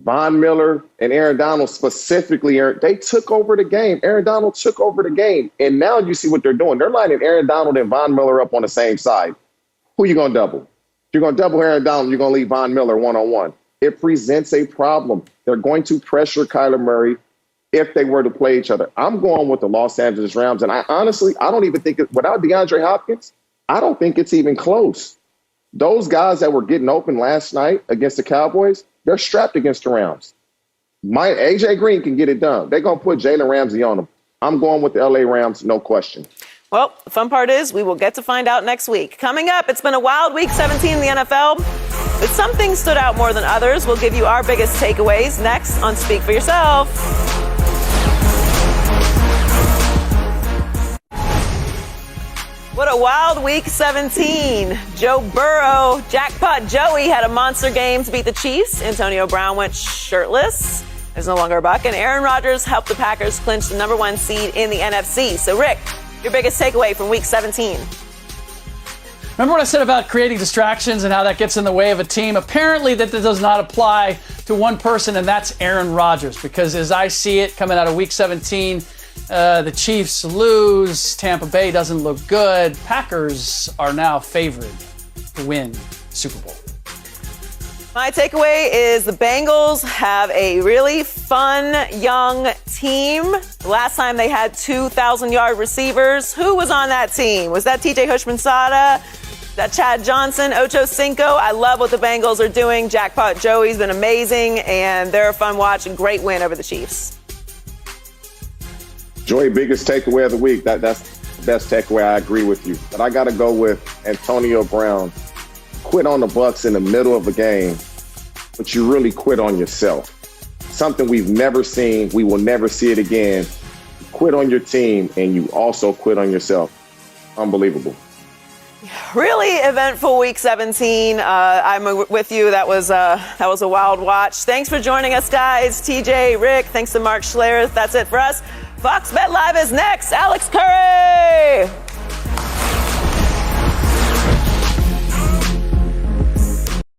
Von Miller and Aaron Donald specifically, they took over the game. Aaron Donald took over the game. And now you see what they're doing. They're lining Aaron Donald and Von Miller up on the same side. Who are you going to double? You're going to double Aaron Donald. You're going to leave Von Miller one-on-one. It presents a problem. They're going to pressure Kyler Murray if they were to play each other. I'm going with the Los Angeles Rams. And I don't even think without DeAndre Hopkins, I don't think it's even close. Those guys that were getting open last night against the Cowboys, they're strapped against the Rams. AJ Green can get it done. They're going to put Jalen Ramsey on them. I'm going with the LA Rams, no question. Well, the fun part is we will get to find out next week. Coming up, it's been a wild week 17 in the NFL, but some things stood out more than others. We'll give you our biggest takeaways next on Speak for Yourself. What a wild week 17. Joe Burrow, Jackpot Joey had a monster game to beat the Chiefs. Antonio Brown went shirtless. There's no longer a buck. And Aaron Rodgers helped the Packers clinch the number 1 seed in the NFC. So, Rick, your biggest takeaway from week 17? Remember what I said about creating distractions and how that gets in the way of a team? Apparently that does not apply to one person, and that's Aaron Rodgers. Because as I see it, coming out of week 17, the Chiefs lose. Tampa Bay doesn't look good. Packers are now favored to win Super Bowl. My takeaway is the Bengals have a really fun, young team. Last time they had 2,000-yard receivers. Who was on that team? Was that TJ Houshmandzadeh? That Chad Johnson, Ocho Cinco? I love what the Bengals are doing. Jackpot Joey's been amazing, and they're a fun watch and great win over the Chiefs. Joey, biggest takeaway of the week. That's the best takeaway. I agree with you. But I got to go with Antonio Brown. Quit on the Bucs in the middle of a game, but you really quit on yourself. Something we've never seen. We will never see it again. You quit on your team, and you also quit on yourself. Unbelievable. Really eventful week 17. I'm with you. That was a wild watch. Thanks for joining us, guys. TJ, Rick, thanks to Mark Schlereth. That's it for us. Fox Bet Live is next. Alex Curry.